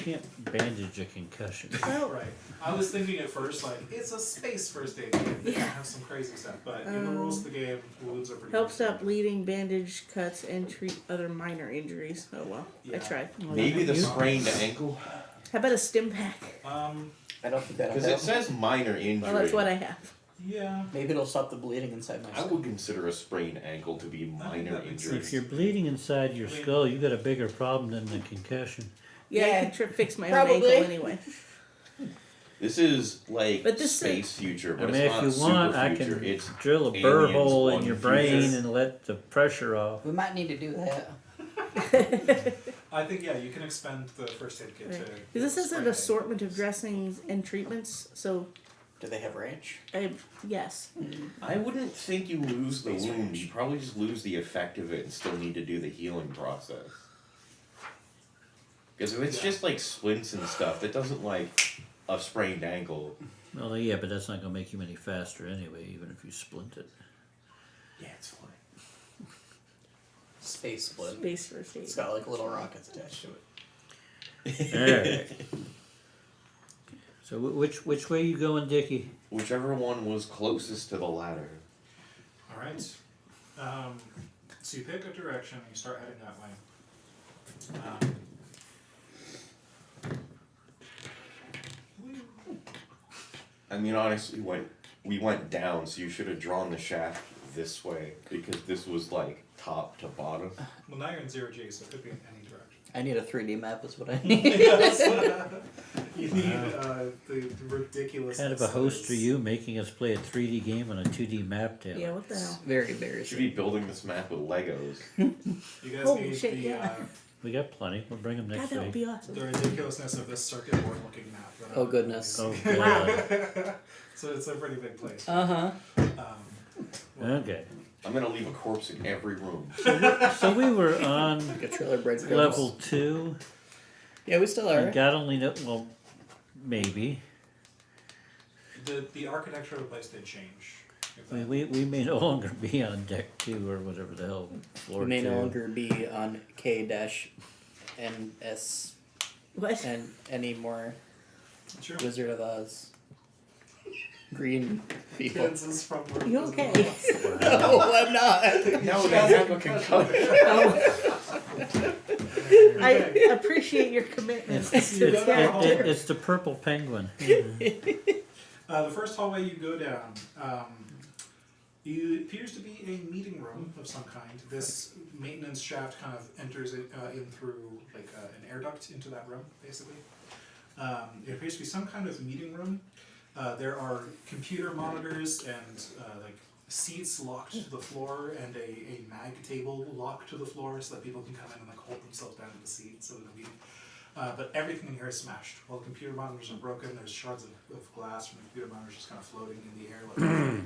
can't bandage a concussion. Well, Right. I was thinking at first like it's a space first aid kit. They have some crazy stuff, but in the rules of the game, wounds are pretty. help much stop standard. bleeding, bandage cuts, and treat other minor injuries. Oh well, I Yeah. tried. Maybe the sprained ankle? How about a stim pack? I don't think that'll Because it help. says minor injury. Well, that's what I have. Yeah. Maybe it'll stop the bleeding inside my I skull. would consider a sprained ankle to be minor that makes injury. If you're bleeding inside your skull, you got a bigger problem than the concussion. Yeah, I Yeah, can fix my own probably. ankle anyway. This is like But this space future, I but mean, it's if not you want, super I future. can It's drill a burr aliens hole in one your future. brain and let the pressure off. We might need to do that. I think yeah, you can expend the first aid kit Right. to. This is an spray assortment of dressings and treatments, so Do they have range? yes. I wouldn't think you lose the Space wound. range. You probably just lose the effect of it and still need to do the healing process. Because if it's Yeah. just like splints and stuff, that doesn't like a sprained ankle. Well, yeah, but that's not going to make you any faster anyway, even if you splint it. Yeah, it's fine. Space split. Space first aid. It's got like little rockets attached to it. Alright. So which way you going, Dickie? Whichever one was closest to the ladder. All right. So you pick a direction and you start heading that way. I mean, honestly, we went down, so you should have drawn the shaft this way because this was like top to bottom. Well, now you're in 0G, so it could be in any direction. I need a 3D map is what I need. You need the ridiculous. Kind of a host are you, making us play a 3D game on a 2D map, Taylor? Yeah, what the hell? Very Should be embarrassing. building this map with Legos. You guys Holy need shit, the, yeah. We got plenty. We'll bring them God, next that would week. be awesome. the ridiculousness of this circuit board looking map. that Oh, I'm- goodness. Oh, God. So it's a pretty big place. Uh huh. Okay. I'm gonna leave a corpse in every room. So we were on Like a trailer bread. level 2. Yeah, we still We are. got only no, well, maybe. The architecture of the place did change. If that- We may no longer be on deck 2 or whatever the hell, floor We may 2. no longer be on K-NS What? and any more Sure. Wizard of Oz. Green people. Kansas from where You Wizard okay? of Oz. No, I'm not. No, they have a concussion. I appreciate your commitment. It's, You it's, go down the hall. it's the purple penguin. The first hallway you go down, it appears to be a meeting room of some kind. This maintenance shaft kind of enters it, in through like an air duct into that room, basically. It appears to be some kind of meeting room. There are computer monitors and like seats locked to the floor and a mag table locked to the floor so that people can come in and like hold themselves down to the seat so that but everything in here is smashed. All the computer monitors are broken. There's shards of glass from the computer monitors just kind of floating in the air. Like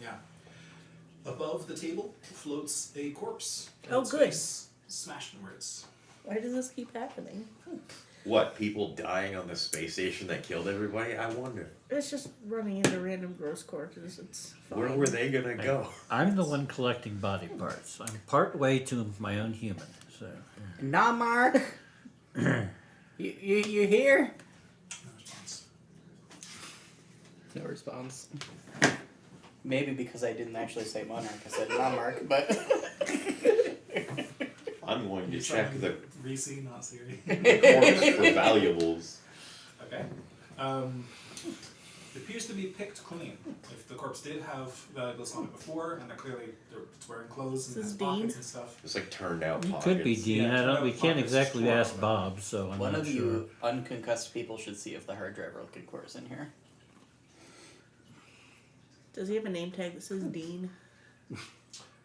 yeah. Above the table floats a corpse. Oh, Its good. face smashed inwards. Why does this keep happening? What, people dying on the space station that killed everybody? I wonder. It's just running into random gross corpses. It's fine. Where were they gonna go? I'm the one collecting body parts. I'm part way to my own human. So Nah, Mark. you here? No response. No response. Maybe because I didn't actually say monarch, I said nah, Mark, but I'm going to You check summoned the Reese, not Siri. corpse for valuables. Okay. It appears to be picked clean. If the corpse did have valuables on it before, and it's wearing clothes and This has is pockets Dean. and stuff. It's like turned out it pockets. could be Dean. Yeah, I don't. We pockets can't exactly torn ask open. Bob, so I'm one not of sure. you unconcussed people should see if the hard drive record core is in here. Does he have a name tag that says Dean?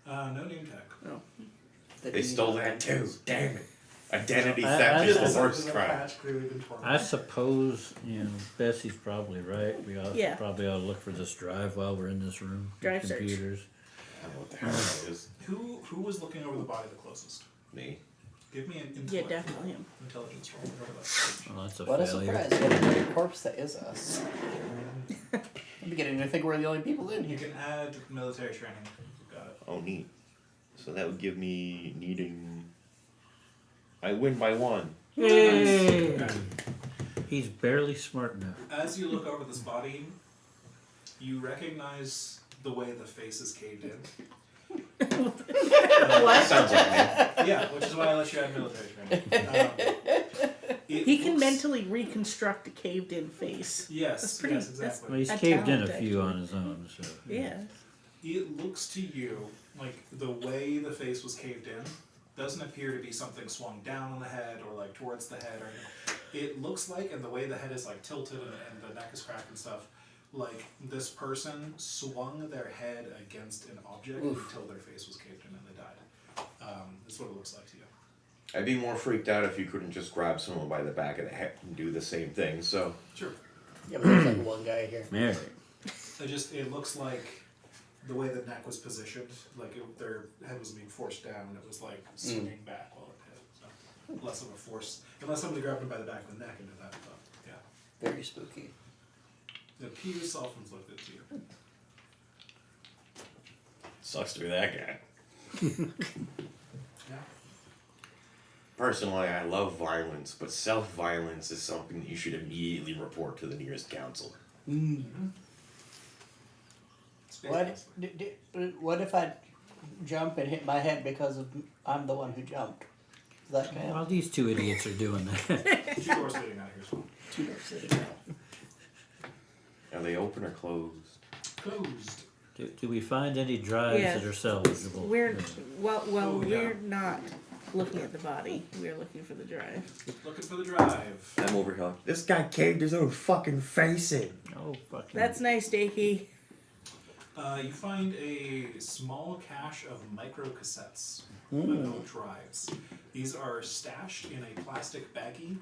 No name tag. Oh. They stole that too. Damn it. Identity I- theft I- is There's the a worst crime. patch clearly been torn I off. suppose Bessie's probably right. We Yeah. probably ought to look for this drive while we're in this room. Drive search. computers. I don't know what the hell that is. Who was looking over the body the closest? Me. Give me an Yeah, intellect definitely him. intelligence roll. Whatever that's. Well, that's a What a failure. surprise! We have a corpse that is us. I'm beginning to think we're the only people in You here. can add military training. Got it. Oh, neat. So that would give me needing. I win by 1. Okay. He's barely smart enough. As you look over this body, you recognize the way the face is caved in. Sounds like me. Yeah, which is why I let you add military training. He can mentally reconstruct a caved-in face. Yes, That's pretty- yes, exactly. Well, he's A caved in a talent, few actually. on his own. So Yeah. It looks to you like the way the face was caved in doesn't appear to be something swung down on the head or like towards the head or anything. It looks like, and the way the head is like tilted and the neck is cracked and stuff, like this person swung their head against an object until their face was caved in and they died. That's what it looks like to you. I'd be more freaked out if you couldn't just grab someone by the back of the head and do the same thing, so. Sure. Yeah, but there's like one guy here. Mary. It looks like the way the neck was positioned, like their head was being forced down and it was like swinging back while it hit. So less of a force, unless somebody grabbed him by the back of the neck and did that. But yeah, Very spooky. the Pew Sulfans looked at you. Sucks to be that guy. Yeah. Personally, I love violence, but self-violence is something that you should immediately report to the nearest council. Space What? Counselor. What if I jump and hit my head because I'm the one who jumped? Does that count? Well, these two idiots are doing that. 2 doors leading out of here as well. Two doors sitting out. Are they open or closed? Closed. do we find any drives Yeah. that are salvageable? We're Oh, yeah. we're not looking at the body. We're looking for the drive. Looking for the drive. I'm over here like, this guy caved his own fucking face in. Oh, fucking. That's nice, Dakey. You find a small cache of microcassettes, but no drives. These are stashed in a plastic baggie,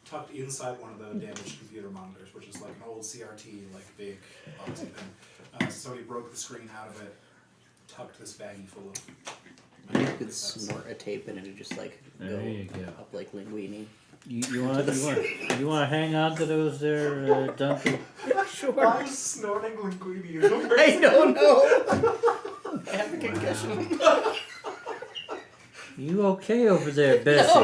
tucked inside one of the damaged computer monitors, which is like an old CRT, like big boxy thing. Somebody broke the screen out of it, tucked this baggie full of You could microcassettes. snort a tape and it would just like go There you go. up like linguini. You want to hang on to those there, Duncan? Sure. is snorting linguini? I don't know. I have a concussion. You okay over there, Bessie?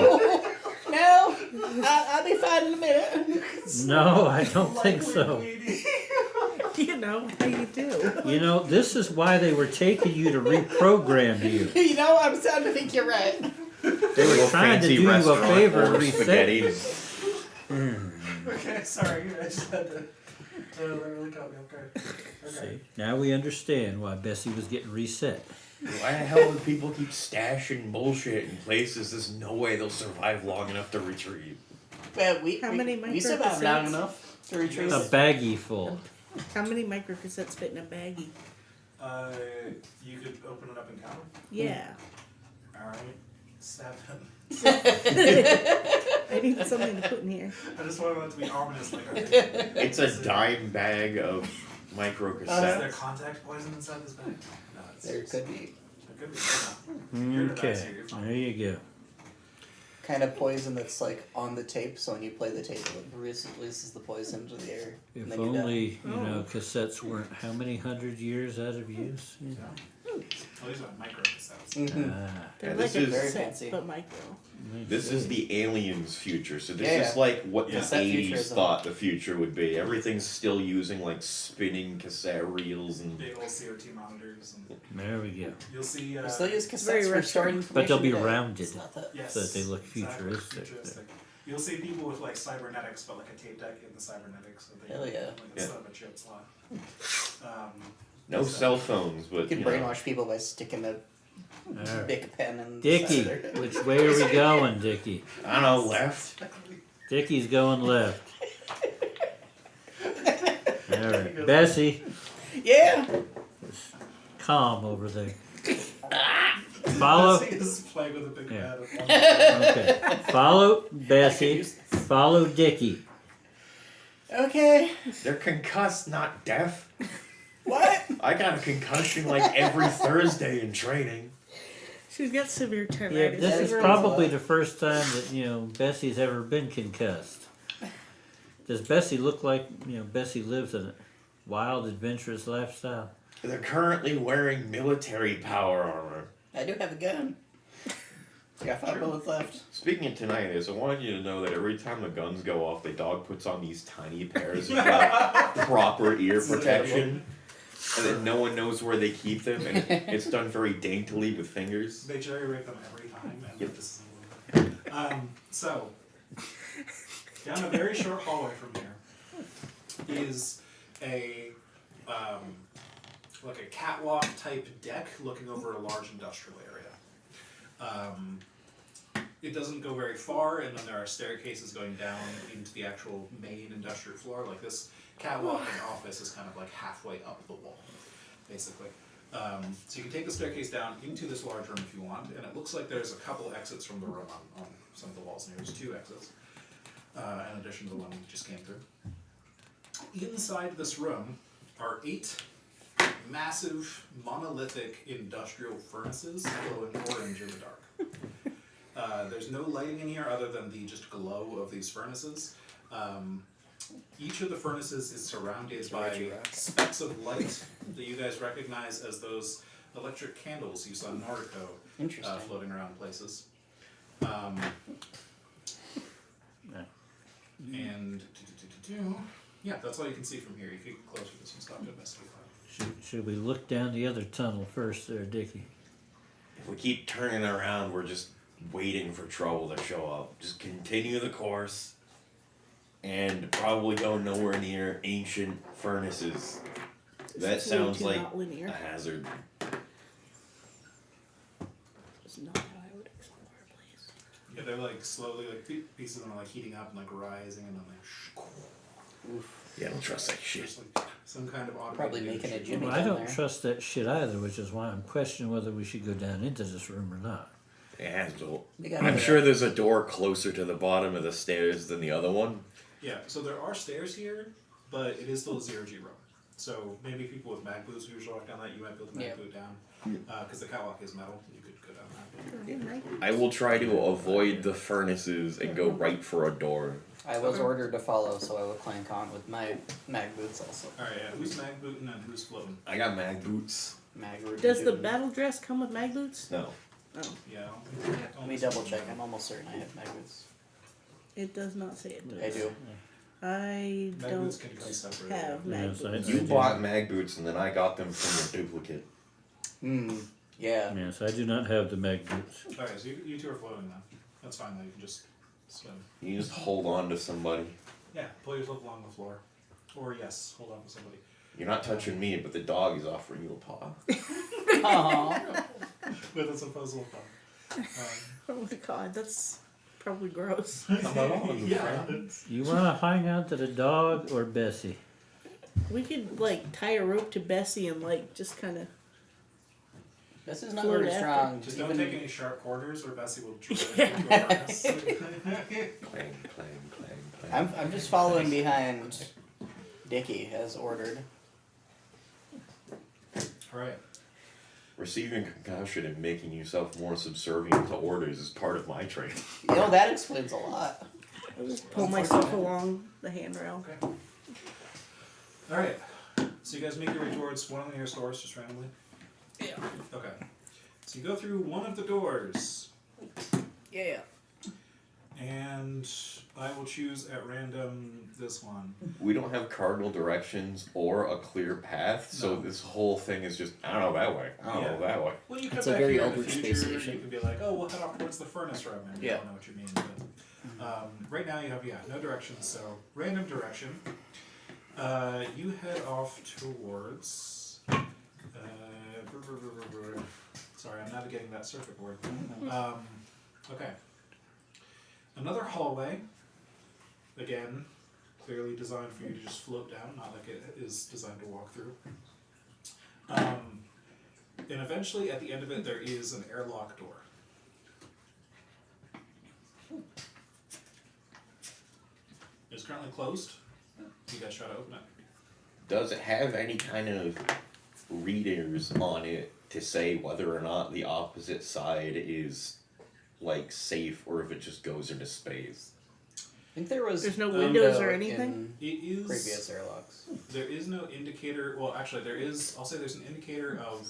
No, I'll be fine in a minute. No, I don't think so. Do You know how you do. You know, this is why they were taking you to reprogram you. You know, I'm starting to think you're right. They were Little trying to fancy do you a restaurant favor and order reset. spaghettis. Okay, sorry. I just had to. That really caught me off guard. Okay. See, now we understand why Bessie was getting reset. Why the hell do people keep stashing bullshit in places there's no way they'll survive long enough to retrieve? Well, How many we survived long microcassettes? enough to retrieve A it. baggie full. How many microcassettes fit in a baggie? You could open it up and count them. Yeah. Alright. 7. I need something to put in here. I just wanted that to be ominous. Like, okay. It's a dime bag of micro Is there cassettes. contact poison inside this bag? No, it's There could be There could be. You're the best Okay, here, you're fine. there you go. kind of poison that's like on the tape, so when you play the tape, it releases the poison into the air. If and then you're done. only, you know, cassettes weren't how many hundred years out of use? Yeah. Well, these are micro cassettes. Mhm. Ah, They're Yeah, like this a is- Very cassette, fancy. but micro. This is the aliens' future. So this Yeah, is like what Yeah. the Cassette 80s futurism. thought the future would be. Everything's still using like spinning cassette reels and Big old CRT monitors. And there we go. you'll see. We still use Very cassettes for retro. storing information. But they'll be today. rounded. It's not that. Yes, so that they look exactly, futuristic. You'll see people with like cybernetics, but like a tape deck in the cybernetics. So they Hell yeah. Like Yeah. instead of a chip slot. no So- cell phones, You but can you know. brainwash people by sticking a Alright. big pen in the Dickie, side of their head. which way are we going, Dickie? I don't know, left. Dickie's going left. Alright. Bessie, Yeah. calm over there. Follow. This is playing with a big Yeah. pad. Okay. Follow Bessie. Follow Dickie. Okay. They're concussed, not deaf. What? I got a concussion like every Thursday in training. She's got severe Yeah, tinnitus. this is Everyone's probably alive. the first time that, you know, Bessie's ever been concussed. Does Bessie look like, you know, Bessie lives a wild, adventurous lifestyle? They're currently wearing military power armor. I do have a gun. I got 5 bullets left. Speaking of tinnitus, I wanted you to know that every time the guns go off, the dog puts on these tiny pairs of proper ear protection. And then no one knows where they keep them, and it's done very daintily with fingers. They jerry rig them every time, and Yep. this is a little bit. So, down a very short hallway from here is a like a catwalk type deck looking over a large industrial area. It doesn't go very far, and then there are staircases going down into the actual main industrial floor. Like this catwalk and office is kind of like halfway up the wall, basically. So you can take the staircase down into this large room if you want, and it looks like there's a couple exits from the room on some of the walls. And there's 2 exits, in addition to the one we just came through. Inside this room are 8 massive monolithic industrial furnaces glowing orange in the dark. There's no lighting in here other than the just glow of these furnaces. Each of the furnaces is surrounded by specks of light that you guys recognize as those electric candles you saw in Nordico Interesting. floating around places. And yeah, that's all you can see from here. You could get closer to some stuff to investigate. Should we look down the other tunnel first there, Dickie? If we keep turning around, we're just waiting for trouble to show up. Just continue the course and probably go nowhere near ancient furnaces. That This is way sounds too like not linear. a hazard. It's not how I would explore a place. Yeah, they're like slowly, like pieces of them are like heating up and like rising, and then like Yeah, I don't trust that shit. just like some kind of automated Probably making a industry. Jimmy Well, I down don't there. trust that shit either, which is why I'm questioning whether we should go down into this room or not. Yeah, We got I'm a- sure there's a door closer to the bottom of the stairs than the other one. Yeah, so there are stairs here, but it is still a 0G room. So maybe people with mag boots who usually walk down that, you might be able to mag Yeah. boot down. Because the catwalk is metal, you could go down that. Good night. I will try to avoid the furnaces and go right for a door. I was ordered to follow, so I will clank on with my mag boots also. Alright, yeah, who's mag booting and who's floating? I got mag boots. Mag root Does the dude. battle dress come with mag boots? No. Oh, Yeah. Let me double check. I'm almost certain I have mag boots. it does not say it does. I do. I Mag don't boots can come separate. have mag Yes, I boots. do. You bought mag boots and then I got them from your duplicate. Yeah. Yes, I do not have the mag boots. Okay, so you two are floating then. That's fine though, you can just swim. You just hold on to somebody. Yeah, pull yourself along the floor. Or yes, hold on to somebody. You're not touching me, but the dog is offering you a paw. Aww. With a supposable thumb. Oh my god, that's probably gross. Come along, Yeah. friends. You want to hang out to the dog or Bessie? We could like tie a rope to Bessie and like just kind of. This is not Float very after. strong. Just don't Even- take any sharp corners or Bessie will drill it into a furnace. Clang, clang, clang, clang. I'm just following behind Dickie as ordered. Alright. Receiving concussion and making yourself more subservient to orders is part of my training. You know, that explains a lot. I just pull myself along the handrail. Okay. Alright. So you guys make your way towards one of the nearest doors just randomly? Yeah. Okay. So you go through one of the doors, Yeah. and I will choose at random this one. We don't have cardinal directions or a clear path, so No. this whole thing is just, I don't know that way, I don't know Yeah. that way. Well, you come It's a back very here in the Eldritch future, space station. you can be like, oh, we'll head off towards the furnace room, and you Yeah. don't know what you mean. But right now you have, no directions, so random direction. You head off towards... sorry, I'm navigating that circuit board. Okay. Another hallway. Again, clearly designed for you to just float down, not like it is designed to walk through. And eventually, at the end of it, there is an airlock door. It's currently closed. You guys try to open it. Does it have any kind of readers on it to say whether or not the opposite side is like safe or if it just goes into space? I think there was There's no windows or window anything? It is. previous airlocks. There is no indicator. Well, actually, there is. I'll say there's an indicator of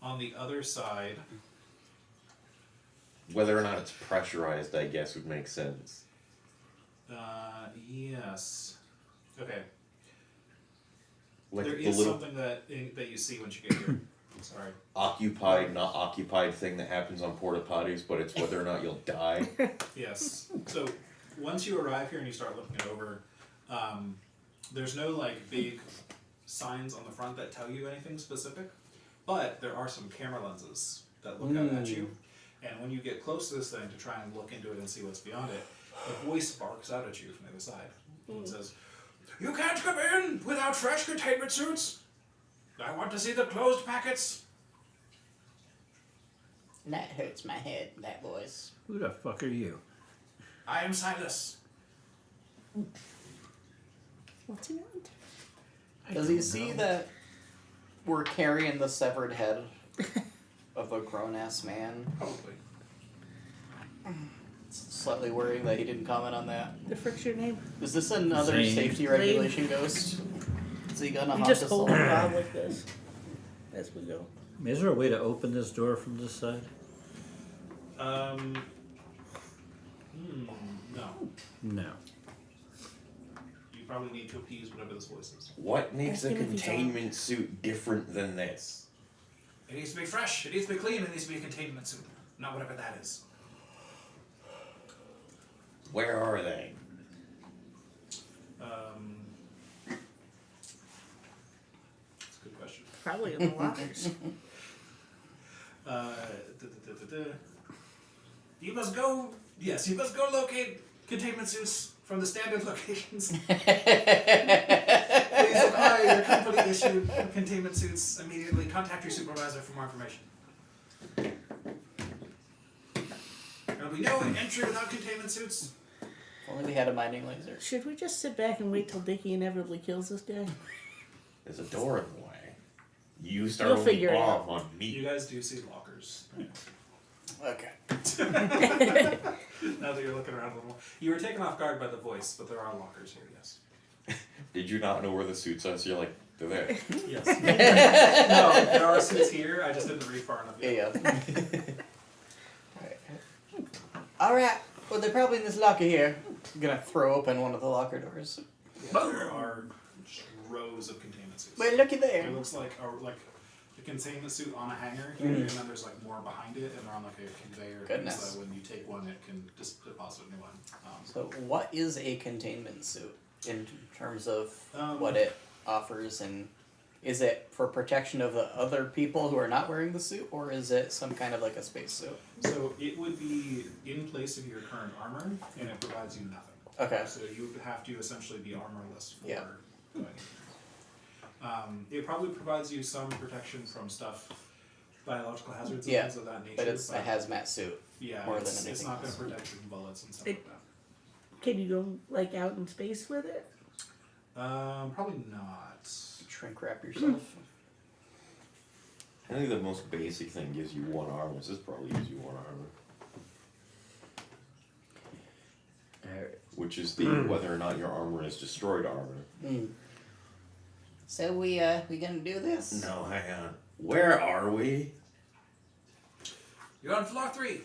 on the other side. Whether or not it's pressurized, I guess, would make sense. Yes. Okay. Like There the is little something that you see once you get here. Sorry. occupied, not occupied thing that happens on porta potties, but it's whether or not you'll die. Yes. So once you arrive here and you start looking it over, there's no like big signs on the front that tell you anything specific, but there are some camera lenses that look out at you. And when you get close to this thing to try and look into it and see what's beyond it, a voice barks out at you from the other side. And it says, "You can't come in without fresh containment suits. I want to see the closed packets." That hurts my head, that voice. Who the fuck are you? I am Silas. What's he want? Does he see that we're carrying the severed head of a grown-ass man? Probably. It's slightly worrying that he didn't comment on that. The frick's your name? Is this another Zane. safety regulation ghost? Is he gonna You haunt just us hold all? the Bob like this as we go. Is there a way to open this door from this side? No. No. You probably need to appease whatever this voice is. What makes a Ask him if he's containment suit different than this? It needs to be fresh, it needs to be clean, it needs to be a containment suit. Not whatever that is. Where are they? That's a good question. Probably in the lockers. You must go locate containment suits from the standard locations. Please acquire your company issued containment suits immediately. Contact your supervisor for more information. There will be no entry without containment suits. If only we had a mining laser. Should we just sit back and wait till Dickie inevitably kills this guy? There's a door in the way. You start You'll only figure it off out. on me. You guys do see lockers. Okay. Now that you're looking around a little more. You were taken off guard by the voice, but there are lockers here, yes. Did you not know where the suits are? So you're like, they're there. Yes. No, there are suits here, I just didn't read far enough yet. Yeah. Alright. Well, they're probably in this locker here. gonna throw open one of the locker doors. Yeah, there are just rows of containment suits. Wait, looky there. It looks like a containment suit on a hanger here, and then there's like more behind it, and they're on like a conveyor. Goodness. So when you take one, it can just deposit a new one. So, what is a containment suit in terms of Um, what it offers, and is it for protection of the other people who are not wearing the suit, or is it some kind of like a space suit? So it would be in place of your current armor, and it provides you nothing. Okay. So you would have to essentially be armorless for Yeah. doing it. It probably provides you some protection from stuff, biological hazards and Yeah, things of that nature. But it's a hazmat suit. yeah, more than it's anything not going else. to protect you from bullets and stuff It- like that. Can you go like out in space with it? Probably not. Shrink wrap yourself. I think the most basic thing gives you one armor. This probably gives you one armor. Alright. Which is the whether or not your armor is destroyed armor. So we gonna do this? No, hang on. Where are we? You're on floor 3,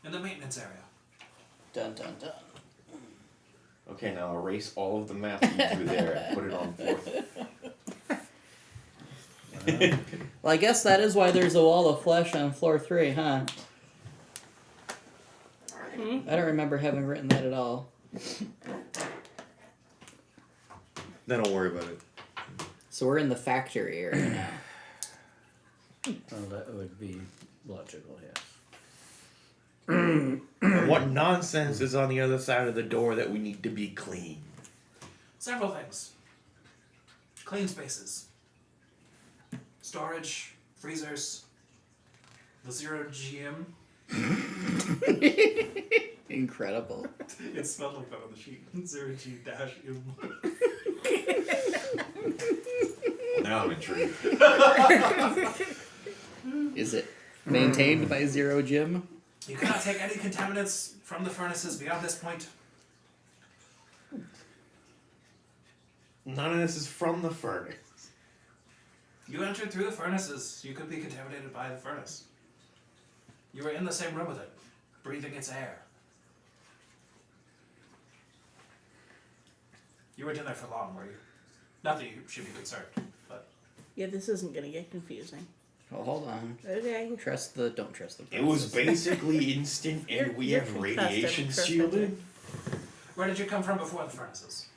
in the maintenance area. Dun dun dun. Okay, now erase all of the math you drew there and put it on fourth. Well, I guess that is why there's a wall of flesh on floor 3, huh? I don't remember having written that at all. Then don't worry about it. So we're in the factory area now. Well, that would be logical, yes. What nonsense is on the other side of the door that we need to be clean? Several things. Clean spaces. Storage, freezers, the 0GM. Incredible. It smelled like that on the sheet. 0G-M. Now I'm intrigued. Is it maintained by Zero Jim? You cannot take any contaminants from the furnaces beyond this point. None of this is from the furnace. You entered through the furnaces. You could be contaminated by the furnace. You were in the same room with it, breathing its air. You weren't in there for long, were you? Not that you should be concerned, but Yeah, this isn't gonna get confusing. Oh, hold on. Okay. Don't trust the process. It was basically instant, and we You're have concussed, radiation I'm trust shielded. where did you come from before the furnaces?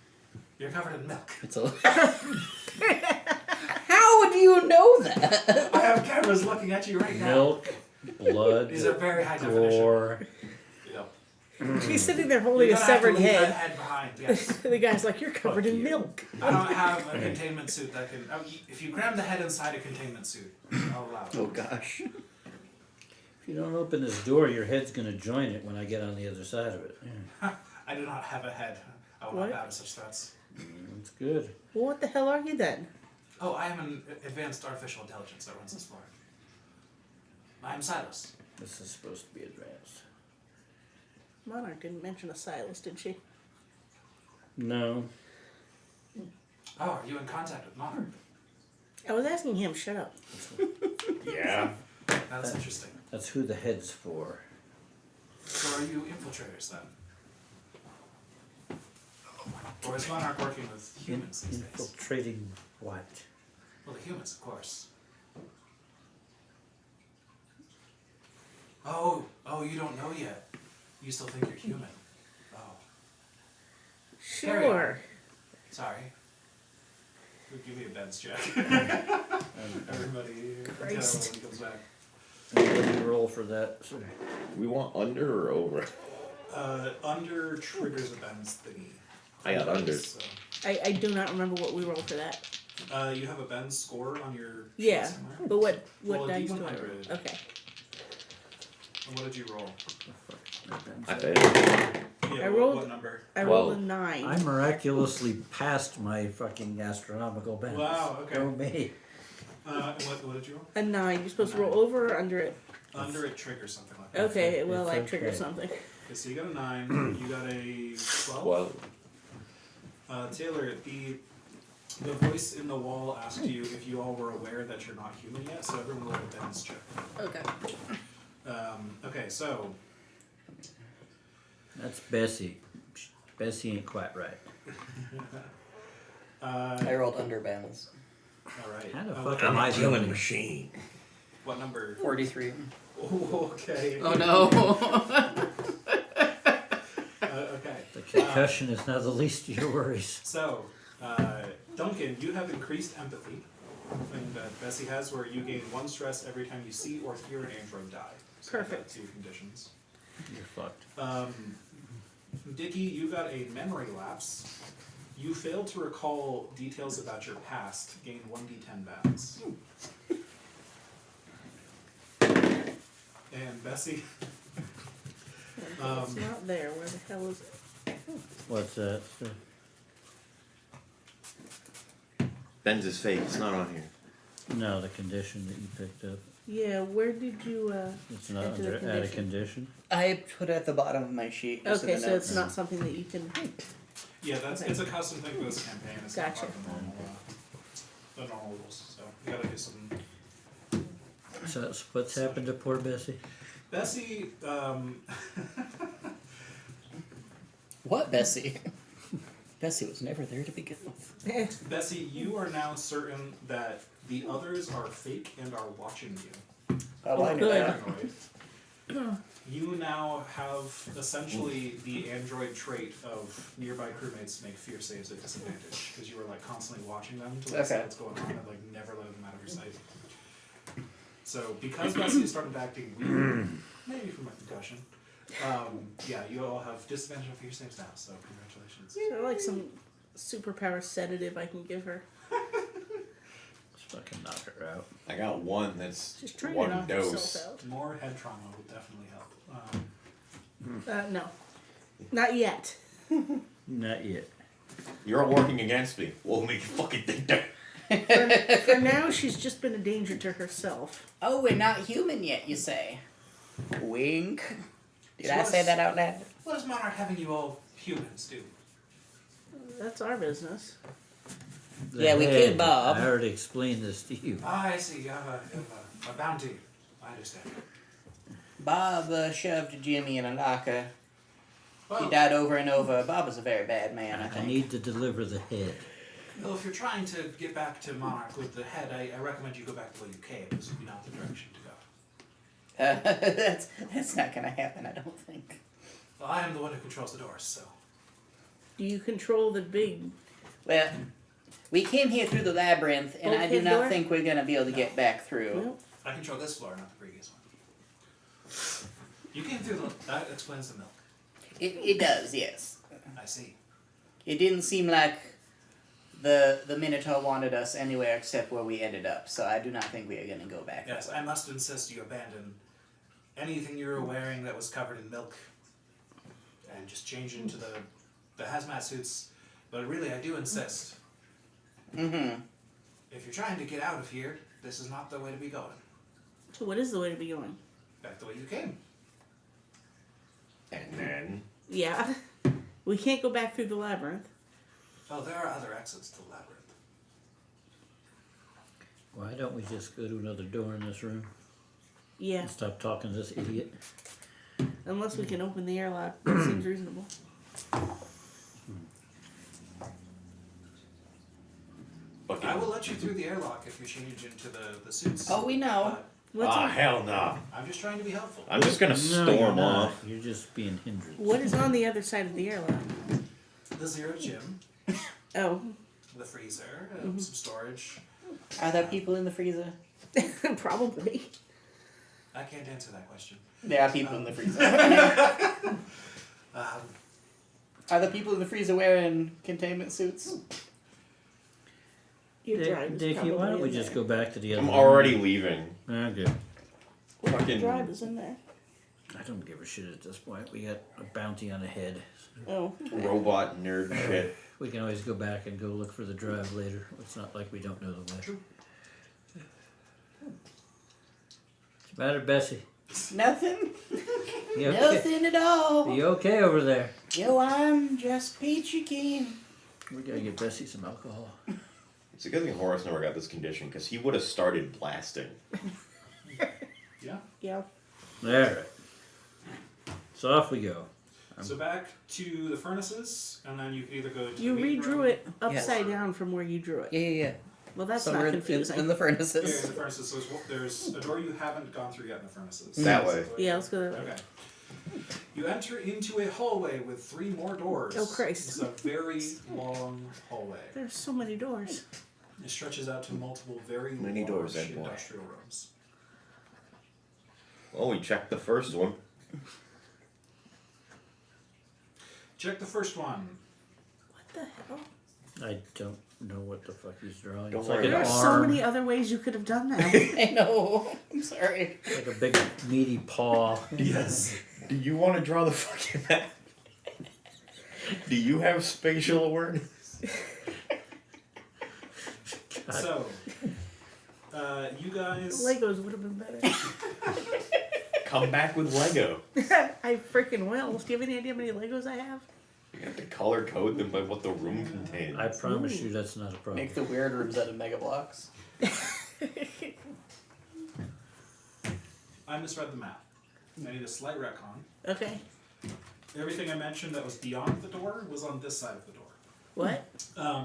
You're covered in milk. It's a. How would you know that? I have cameras looking at you right now. Milk, blood, These are very high definition. gore. Yep. He's sitting there holding You're a gonna have to severed leave that head. head behind, yes. The guy's like, "You're covered Fuck in you. milk." I don't have a containment suit that can. If you cram the head inside a containment suit, I'll allow it. Oh gosh. If you don't open this door, your head's gonna join it when I get on the other side of it. Yeah, I do not have a head. I will What? not bow to such threats. that's good. Well, what the hell are you then? Oh, I am an advanced artificial intelligence that runs this floor. I am Silas. This is supposed to be advanced. Monarch didn't mention a Silas, did she? No. Oh, are you in contact with Monarch? I was asking him. Shut up. Yeah. That's interesting. That's who the head's for. So are you infiltrators then? Or is Monarch working with humans these days? Infiltrating what? Well, the humans, of course. Oh, you don't know yet. You still think you're human. Oh, Carry on. Sure. sorry. Give me a Ben's check. Everybody, Christ. when he comes back. What do you roll for that? Sir? We want under or over? Under triggers a Ben's thingy. I got under. So, I do not remember what we rolled for that. you have a Ben's score on your sheet Yeah, somewhere? but what Roll a dice do I D100. roll? Okay. And what did you roll? I bet. Yeah, I rolled- what number? I rolled a 12. 9. I miraculously passed my fucking astronomical bends. Wow, okay. Go me. What did you roll? A 9. You're supposed to roll over or under it. Under it triggers something like that. Okay, well, it's I triggered okay. something. Okay, so you got a 9, you got a 12. Well, Taylor, the voice in the wall asked you if you all were aware that you're not human yet, so everyone roll a Ben's check. Okay. Okay, so That's Bessie. Bessie ain't quite right. I rolled underbalance. All right. How the Uh, fuck what- am I doing? machine. What number? 43. Oh, okay. Oh no. Okay. The concussion is now the least of your worries. So, Duncan, you have increased empathy, and Bessie has, where you gain 1 stress every time you see or hear an android die. So Perfect. That's 2 conditions. You're fucked. Dickie, you got a memory lapse. You failed to recall details about your past. Gain 1d10 balance. And Bessie, It's not there. Where the hell is it? What's that? Ben's is fake. It's not on here. No, the condition that you picked up. Yeah, where did you It's not enter the under add a condition? condition. I put it at the bottom of my sheet. just Okay, the so it's notes. not something that you can yeah, that's Okay. it's a custom thing for this campaign. It's Gotcha. not part of the normal rules. So you gotta do some. So that's what's happened to poor Bessie? Bessie, What, Bessie? Bessie was never there to begin with. Bessie, you are now certain that the others are fake and are watching you. Oh, I knew good. that. Android. You now have essentially the android trait of nearby crewmates make fear saves at disadvantage because you were like constantly watching them to like see Okay. what's going on and like never let them out of your sight. So because Bessie is starting to acting weird, maybe from a concussion, yeah, you all have disadvantage on fear saves now. So congratulations. Is there like some superpower sedative I can give her? Let's fucking knock her out. I got one that's She's trying to one knock dose. herself out. More head trauma would definitely help. No. Not yet. Not yet. You're working against me. We'll make you fucking think that. For now, she's just been a danger to herself. Oh, we're not human yet, you say? Wink. Did So I say what's- that out loud? What does Monarch having you all humans do? That's our business. The Yeah, we head. killed Bob. I already explained this to you. Ah, I see. You have a bounty. I understand. Bob shoved Jimmy in a locker. Well, He died over and over. Bob was a very bad man, I I think. need to deliver the head. well, if you're trying to get back to Monarch with the head, I recommend you go back the way you came. This would be not the direction to go. That's not gonna happen, I don't think. Well, I am the one who controls the doors, so. Do you control the big? Well, we came here through the labyrinth, and I do Bulkhead not door? think we're gonna be able to get back through. Well, I control this floor, not the previous one. You came through that explains the milk. It does, yes. I see. It didn't seem like the Minotaur wanted us anywhere except where we ended up, so I do not think we are gonna go back. Yes, I must insist you abandon anything you were wearing that was covered in milk and just change into the hazmat suits. But really, I do insist. Mm-hmm. If you're trying to get out of here, this is not the way to be going. so what is the way to be going? Back the way you came. And then Yeah. We can't go back through the labyrinth. Oh, there are other exits to the labyrinth. Why don't we just go to another door in this room? Yeah. And stop talking to this idiot. Unless we can open the airlock. That seems reasonable. fucking. I will let you through the airlock if you change into the suits. Oh, we know. But What's Ah, on, hell no. I'm just trying to be helpful. I'm just gonna No, you're storm not. off. You're just being hindered. what is on the other side of the airlock? The zero gym, Oh. the freezer, some storage. Are there people in the freezer? Probably. I can't answer that question. There are people in the freezer. Um, Are the people in the freezer wearing containment suits? Your drive is Dickie, why probably don't we in just there. go back to the other I'm room? already leaving. Okay. Your fucking- drive is in there. I don't give a shit at this point. We got a bounty on a head. Oh. Robot nerd shit. We can always go back and go look for the drive later. It's not like we don't know the way. True. What's the matter, Bessie? Nothing? You okay? Nothing at all. You okay over there? Yo, I'm just peachy keen. We gotta get Bessie some alcohol. It's a good thing Horace never got this condition because he would have started blasting. Yeah. Yeah. Alright. So off we go. So back to the furnaces, and then you can either go to You the main redrew room. it upside down from where you drew it. Yeah. Well, that's So not we're confusing. in the Yeah, furnaces. in the furnaces. So there's a door you haven't gone through yet in the furnaces. That way. Yeah, let's go that way. Okay. You enter into a hallway with 3 more doors. Oh, Christ. It's a very long hallway. There's so many doors. It stretches out to multiple very Many large doors, that boy. industrial rooms. Well, we checked the first one. Check the first one. What the hell? I don't know what the fuck he's drawing. Don't It's worry like an There are about so arm, many other ways you could have done that. I know. I'm sorry. like a big meaty paw. Yes. Do you want to draw the fucking map? Do you have spatial awareness? So, you guys. Legos would have been better. Come back with Lego. I freaking will. Do you have any idea how many Legos I have? You have to color code them by what the room contains. I promise you that's not a problem. Make the weird rooms out of Mega Blocks. I misread the map. I need a slight retcon. Okay. Everything I mentioned that was beyond the door was on this side of the door. What?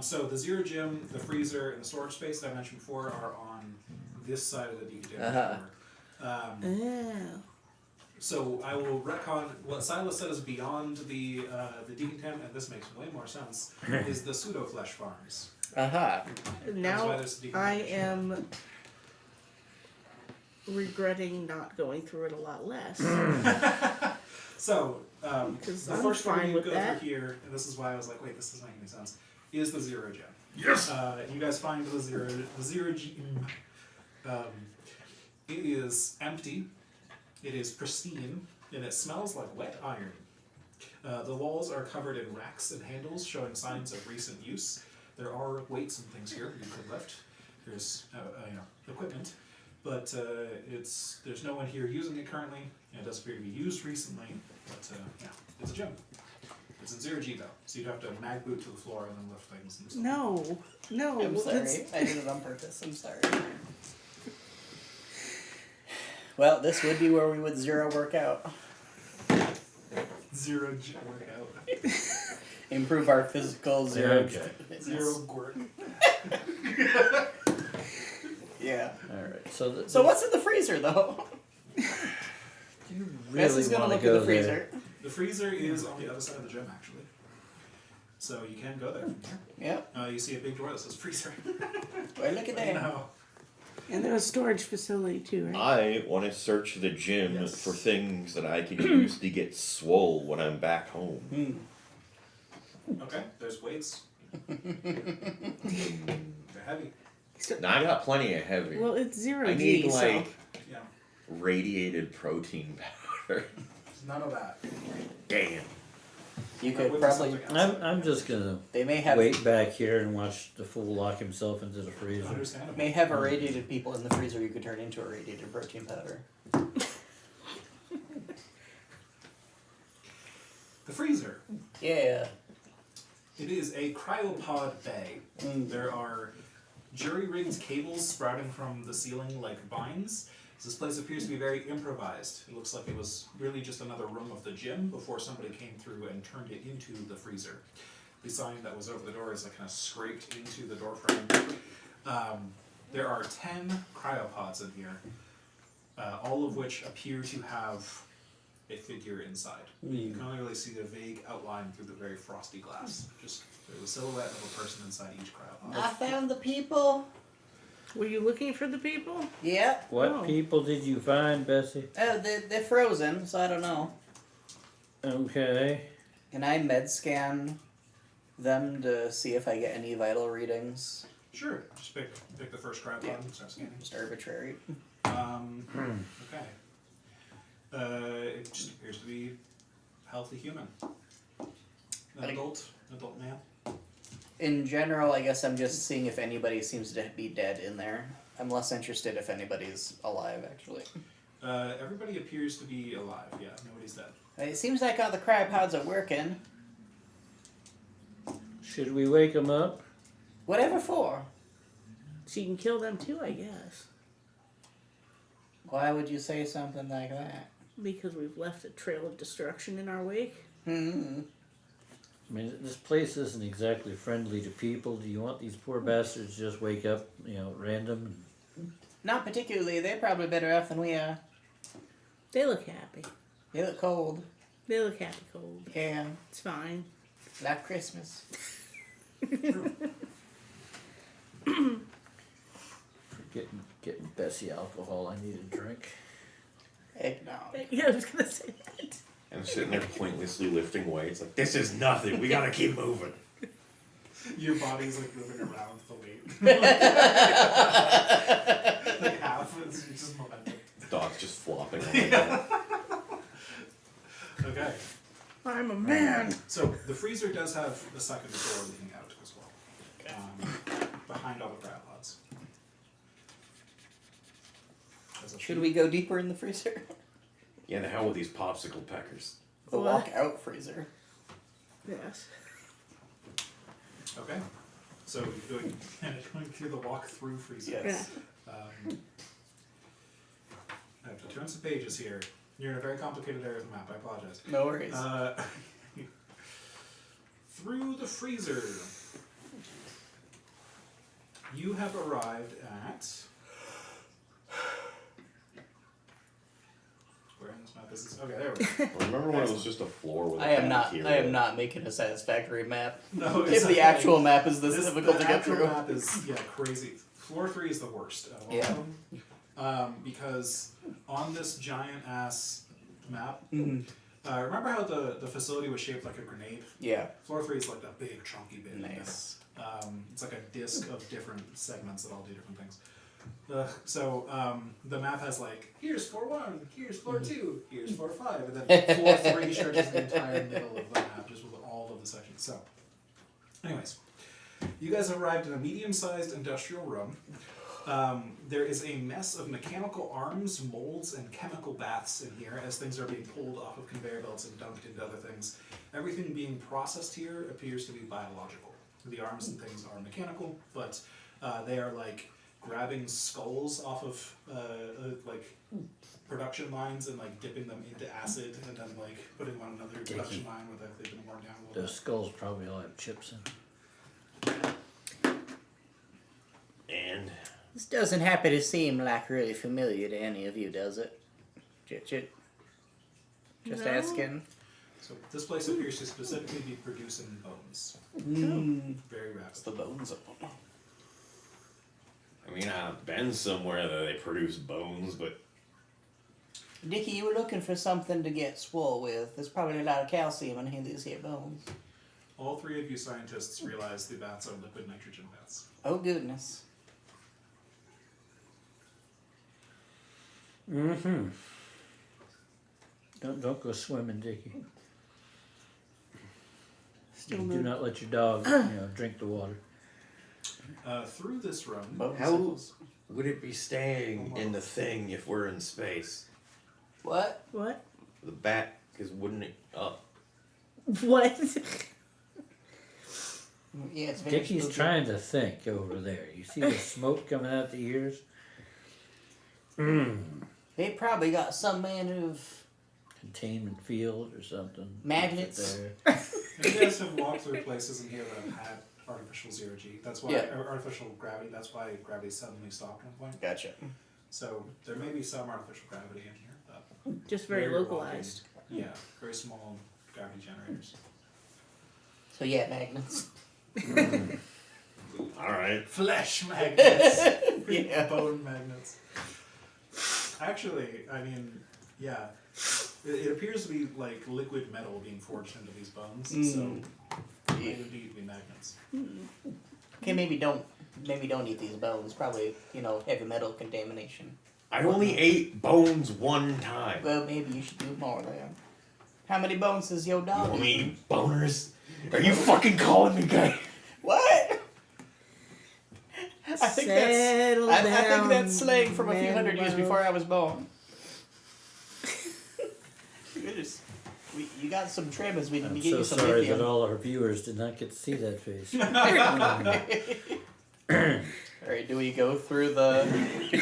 So the zero gym, the freezer, and the storage space that I mentioned before are on this side of the decontamination Uh-huh. door. Oh. So I will retcon what Silas said is beyond the decontam, and this makes way more sense, is the pseudo flesh farms. Aha. why Now there's a I decontamination. am regretting not going through it a lot less. So Because the I'm first one fine you with go that. through here, and this is why I was like, wait, this doesn't make any sense, is the zero gem. Yes! You guys find the zero gem. It is empty. It is pristine, and it smells like wet iron. The walls are covered in racks and handles showing signs of recent use. There are weights and things here you could lift. There's equipment, but there's no one here using it currently. And it does appear to be used recently, but yeah, it's a gym. It's in 0G though, so you'd have to mag boot to the floor and then lift things and stuff. No, I'm that's- sorry. I did it on purpose. I'm sorry. Well, this would be where we would zero workout. 0G workout. Improve our physical zero. Okay. Zero gort. Yeah. Alright, So what's in the freezer though? you Guess who's really gonna want look to go in the freezer? there? The freezer is on the other side of the gym actually. So you can go there from here. Yep. You see a big door that says freezer. Well, look at I that. know. And there's a storage facility too, right? I want to search the gym Yes. for things that I can use to get swole when I'm back home. Okay, there's weights. They're heavy. Now I got plenty of heavy. Well, it's 0G, I need so like Yeah. radiated protein powder. None of that. Damn. You There could would be probably. something else. I'm just gonna They may have. wait back here and watch the fool lock himself into the freezer. Understandable. May have irradiated people in the freezer. You could turn into irradiated protein powder. The freezer. Yeah. It is a cryopod bay. There are jury-rigged cables sprouting from the ceiling like vines. This place appears to be very improvised. It looks like it was really just another room of the gym before somebody came through and turned it into the freezer. The sign that was over the door is like kind of scraped into the door frame. There are 10 cryopods in here, all of which appear to have a figure inside. You can only really see a vague outline through the very frosty glass. Just there's a silhouette of a person inside each cryopod. I found the people. were you looking for the people? Yep. What Oh. people did you find, Bessie? Oh, they're frozen, so I don't know. Okay. Can I med scan them to see if I get any vital readings? Sure, just pick the first cryopod and start scanning. Just arbitrary. Okay. It just appears to be a healthy human. An adult male. In general, I guess I'm just seeing if anybody seems to be dead in there. I'm less interested if anybody's alive, actually. Everybody appears to be alive, yeah, nobody's dead. It seems like all the cryopods are working. Should we wake him up? Whatever for. So you can kill them too, I guess. Why would you say something like that? Because we've left a trail of destruction in our wake. Hmm. I mean, this place isn't exactly friendly to people. Do you want these poor bastards to just wake up, at random? Not particularly. They're probably better off than we are. They look happy. They look cold. They look happy cold. Yeah. It's fine. Like Christmas. Getting Bessie alcohol. I need a drink. Heck no. Yeah, I was gonna say that. I'm sitting there pointlessly lifting weights. Like, this is nothing. We gotta keep moving. Your body's like moving around with the weight. Like half, it's just momentum. The dog's just flopping on my back. Okay. I'm a man. So the freezer does have the second door leading out as well. Behind all the crab pods. Should we go deeper in the freezer? Yeah, the hell with these popsicle peckers. The What? walk-out freezer. Yes. Okay. So going through the walk-through freezer. Yes. I have to turn some pages here. You're in a very complicated area of the map. I apologize. No worries. Through the freezer. You have arrived at. Where in this map is this? Okay, there we go. Remember when it was just a floor with a I am cafeteria? not making a satisfactory map. No, If the actual map is this difficult the to get actual through. map is crazy. Floor 3 is the worst of all Yeah. of them. Because on this giant ass map, remember how the facility was shaped like a grenade? Yeah. Floor 3 is like a big chunky bit. Nice. It's like a disc of different segments that all do different things. The map has like, here's floor 1, here's floor 2, here's floor 5, and then floor 3 stretches the entire middle of the map just with all of the sections. So, anyways, you guys have arrived in a medium-sized industrial room. There is a mess of mechanical arms, molds, and chemical baths in here as things are being pulled off of conveyor belts and dumped into other things. Everything being processed here appears to be biological. The arms and things are mechanical, but they are like grabbing skulls off of like production lines and like dipping them into acid and then like putting them on another production line where they've been worn down a little Those bit. skulls probably all have chips in. And This doesn't happen to seem like really familiar to any of you, does it? Just No. asking. So this place appears to specifically be producing bones very It's the rapidly. bones of them. I mean, I've been somewhere that they produce bones, but Dickie, you were looking for something to get swole with. There's probably a lot of calcium in these here bones. All three of you scientists realize the baths are liquid nitrogen baths. Oh, goodness. Mm-hmm. Don't go swimming, Dickie. Still Do no. not let your dog, drink the water. Through this room, Bone how sickles. would it be staying in the thing if we're in space? What? What? The bat, because wouldn't it up? What? Yeah, it's very Dickie's spooky. trying to think over there. You see the smoke coming out the ears? They probably got some man of Containment field or something. Magnets. There. you guys have walked through places in here that have had artificial zero-G. That's why, Yeah. or artificial gravity, that's why gravity suddenly stopped at one point. Gotcha. So there may be some artificial gravity in here, but Just very where you're localized. walking, yeah, very small gravity generators. So yeah, magnets. Alright. Flesh magnets! Yeah. Bone magnets. Actually, I mean, yeah. It appears to be like liquid metal being forged into these bones, so they may indeed be magnets. Okay, maybe don't eat these bones. Probably, heavy metal contamination. I only ate bones one time. Well, maybe you should do more then. How many bones does your You dog want eat? me boners? Are you fucking calling me gay? What? I think Settle I think down, that's slang from a few hundred years Manuel. before I was born. You got some trimmers. We need to I'm get so you some sorry that lithium. all our viewers did not get to see that face. Alright, do we go through the...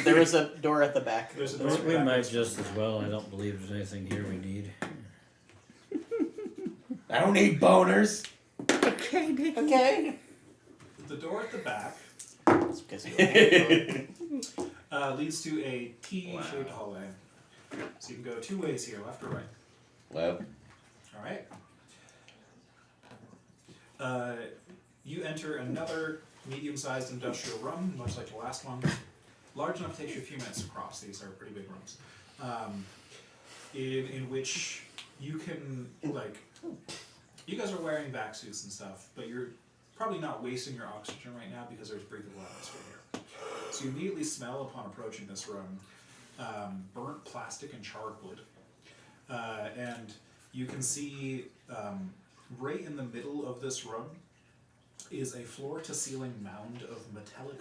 There was a door at the back. There's a door We, at the we back of might this room. just as well. I don't believe there's anything here we need. I don't need boners. Okay, Dickie. Okay. The door at the back It's because you leads to a T-shaped hallway. So you can go two ways here, left or right. Well, All right. You enter another medium-sized industrial room, much like the last one. Large enough to take you a few minutes to cross. These are pretty big rooms. In which you can, like, you guys are wearing vac suits and stuff, but you're probably not wasting your oxygen right now because there's breathable atmosphere here. So you immediately smell upon approaching this room burnt plastic and charred wood. And you can see right in the middle of this room is a floor-to-ceiling mound of metallic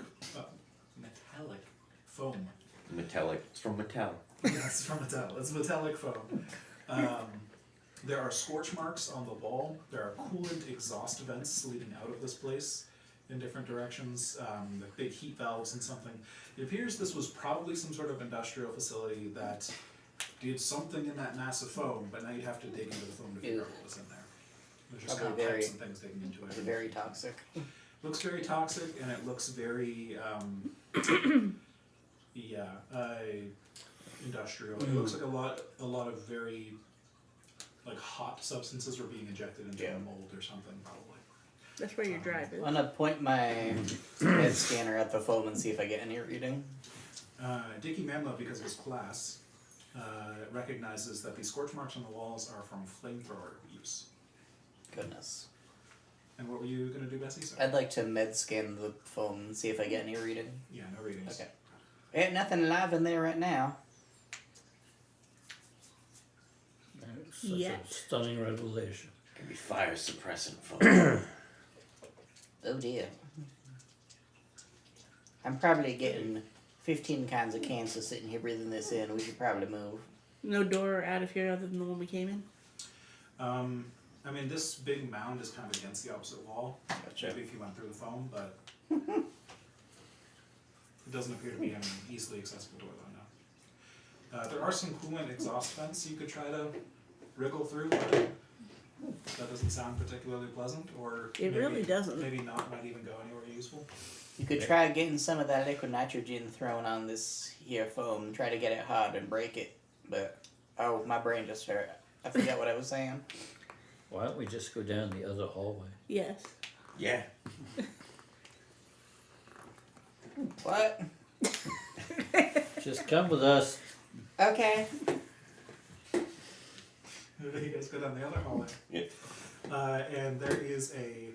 foam. metallic. It's from Mattel. Yes, from metal. It's metallic foam. There are scorch marks on the wall. There are coolant exhaust vents leading out of this place in different directions. The big heat valves and something. It appears this was probably some sort of industrial facility that did something in that massive foam, but now you'd have to dig into the foam to figure out what was in there. There's just kind of Probably pipes and things digging into it. very toxic. Looks very toxic, and it looks very, industrial. It looks like a lot of very, like, hot substances were being injected into a mold or something, probably. That's where your drive is. I'm gonna point my head scanner at the foam and see if I get any reading. Dickie Mamla, because of his class, recognizes that the scorch marks on the walls are from flamethrower use. Goodness. And what were you going to do, Bessie? Sorry. I'd like to med scan the foam and see if I get any reading. Yeah, no readings. Okay. Ain't nothing alive in there right now. Such Yet. a stunning revelation. Can be fire suppressant foam. Oh dear. I'm probably getting 15 kinds of cancer sitting here breathing this in. We should probably move. No door out of here other than the one we came in? I mean, this big mound is kind of against the opposite wall. Gotcha. Maybe if you went through the foam, but it doesn't appear to be an easily accessible door, though, no. There are some coolant exhaust vents you could try to wriggle through, but that doesn't sound particularly pleasant, or It really doesn't. Maybe not might even go anywhere useful. You could try getting some of that liquid nitrogen thrown on this here foam, try to get it hard and break it. But, oh, my brain just hurt. I forgot what I was saying. Why don't we just go down the other hallway? Yes. Yeah. What? Just come with us. Okay. You guys go down the other hallway. Yeah. And there is a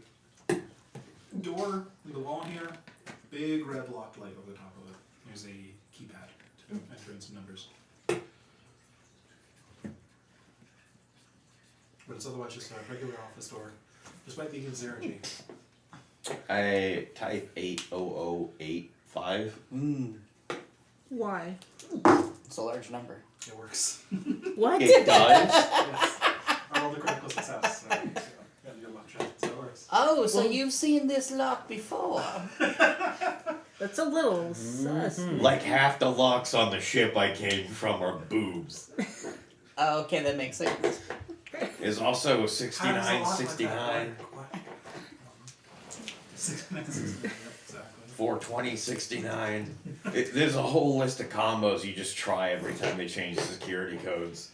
door in the wall here, big red locked light over the top of it. There's a keypad to enter in some numbers. But it's otherwise just a regular office door, despite being in 0G. I type 80085. Why? It's a large number. It works. What? It does. Yes. I rolled a critical success. So, yeah, your luck check, so it works. Oh, so you've seen this lock before. That's a little sus. Like half the locks on the ship I came from are boobs. Oh, okay, that makes sense. There's also How does a 69, lock 69, like that work? 69, 69, yep, exactly. 420, 69. There's a whole list of combos you just try every time they change the security codes.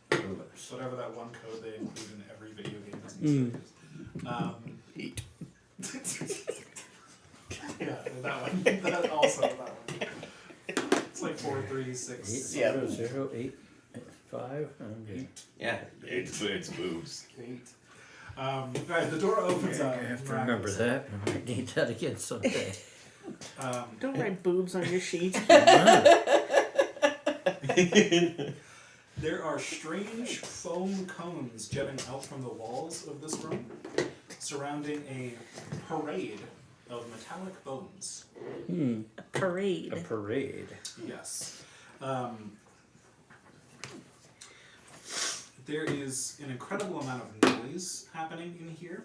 Whatever that one code they include in every video game is these days. Yeah, that one. That also that one. It's like 436. Yeah. 800-885. Okay. Yeah, it's boobs. 8. Right, the door opens up. I have to remember that. I might need that again someday. Don't write boobs on your sheet. There are strange foam cones jutting out from the walls of this room, surrounding a parade of metallic bones. A parade. A parade. Yes. There is an incredible amount of noise happening in here.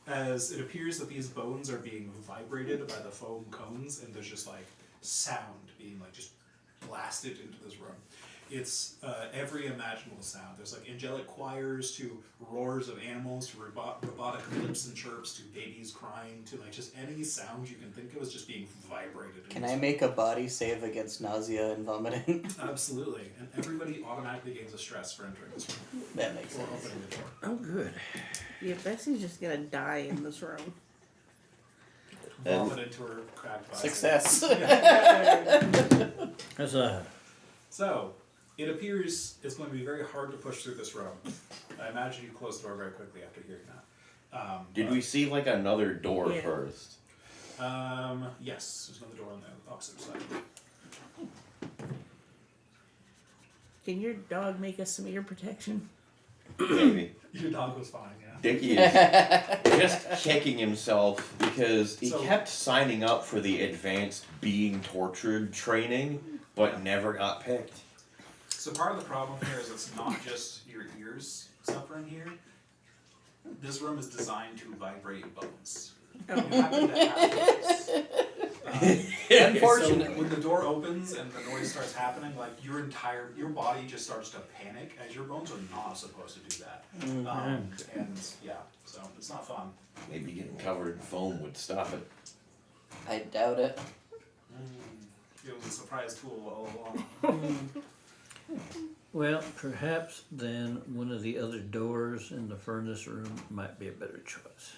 as it appears that these bones are being vibrated by the foam cones, and there's just like sound being like just blasted into this room. It's every imaginable sound. There's like angelic choirs to roars of animals to robotic lips and chirps to babies crying to like just any sound you can think of is just being vibrated. Can I make a body save against nausea and vomiting? Absolutely, and everybody automatically gains a stress for entering this room That makes or sense. opening the door. Oh, good. Yeah, Bessie's just gonna die in this room. Vomit into her cracked bicep. Success. That's a. So, it appears it's going to be very hard to push through this room. I imagine you closed the door very quickly after hearing that. Did we see like another door Yeah. first? Yes, there's another door on the opposite side. Can your dog make us some ear protection? Maybe. Your dog was fine, yeah. Dickie is just kicking himself because he So- kept signing up for the advanced being tortured training, but never got picked. So part of the problem here is it's not just your ears suffering here. This room is designed to vibrate bones. You happen to have those. Unfortunately. So when the door opens and the noise starts happening, like your body just starts to panic, as your bones are not supposed to do that. And yeah, so it's not fun. Maybe getting covered in foam would stop it. I doubt it. It was a surprise tool all along. Well, perhaps then one of the other doors in the furnace room might be a better choice.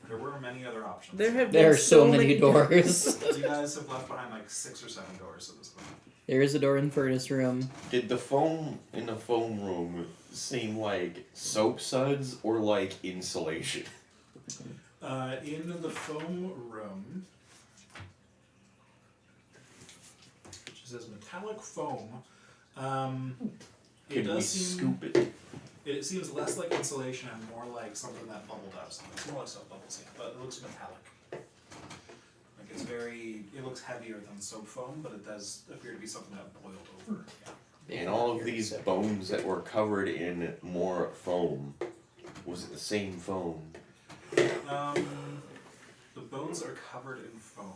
There were many other options. There have There been are so many doors. doors. You guys have left behind like 6 or 7 doors at this point. There is a door in the furnace room. Did the foam in the foam room seem like soap suds or like insulation? In the foam room, which says metallic foam, it Can we does seem scoop it? it seems less like insulation and more like something that bubble does. It's more like soap bubbles, yeah, but it looks metallic. Like it looks heavier than soap foam, but it does appear to be something that boiled over. Yeah. And all of these bones that were covered in more foam, was it the same foam? The bones are covered in foam.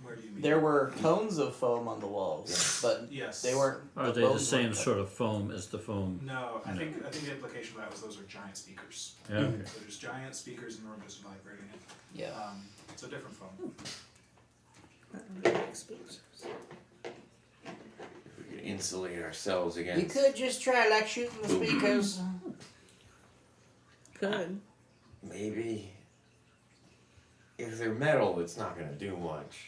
Where do you mean? There were cones of foam on the walls, but Yes. they weren't. Are they the bones same weren't sort of foam as the foam? No, I think the implication of that was those are giant speakers. Yeah. Okay. So there's giant speakers in the room just vibrating it. Yeah. It's a different foam. If we could insulate ourselves You against. could just try like shooting the speakers. Could. Maybe. If they're metal, it's not gonna do much.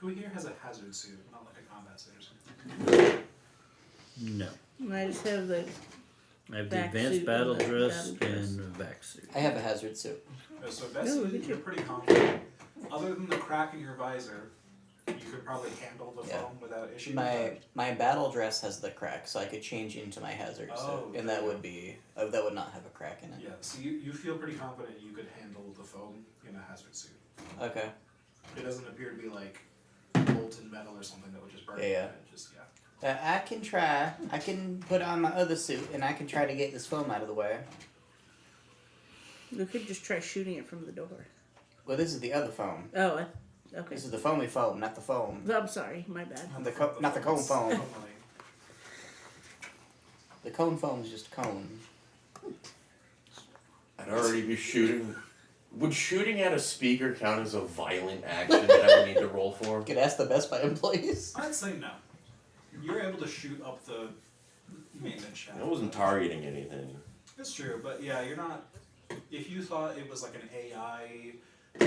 Who here has a hazard suit, not like a combat suit or something? No. I just have the. I have the Back advanced suit battle and the dress battle dress. and the back suit. I have a hazard suit. So Oh, Bessie, look at you're you. pretty confident. Other than the crack in your visor, you could probably handle the Yeah. foam without issue. My battle dress has the crack, so I could change into my hazard Oh, suit, and that there you would be that would not have a crack in it. Yeah, so you feel pretty confident you could handle the foam in a hazard suit. Okay. It doesn't appear to be like molten metal or something that would just burn. Yeah, you. yeah. It just yeah. I can try. I can put on my other suit, and I can try to get this foam out of the way. We could just try shooting it from the door. Well, this is the other foam. Oh, okay. This is the foamy foam, not the foam. I'm sorry, my bad. Not the cone foam. Normally. The cone foam is just cone. I'd already be shooting. Would shooting at a speaker count as a violent action that I would need to roll for? You could ask the Best Buy employees. I'd say no. You're able to shoot up the maintenance shaft. I wasn't targeting anything. That's true, but yeah, you're not. If you thought it was like an AI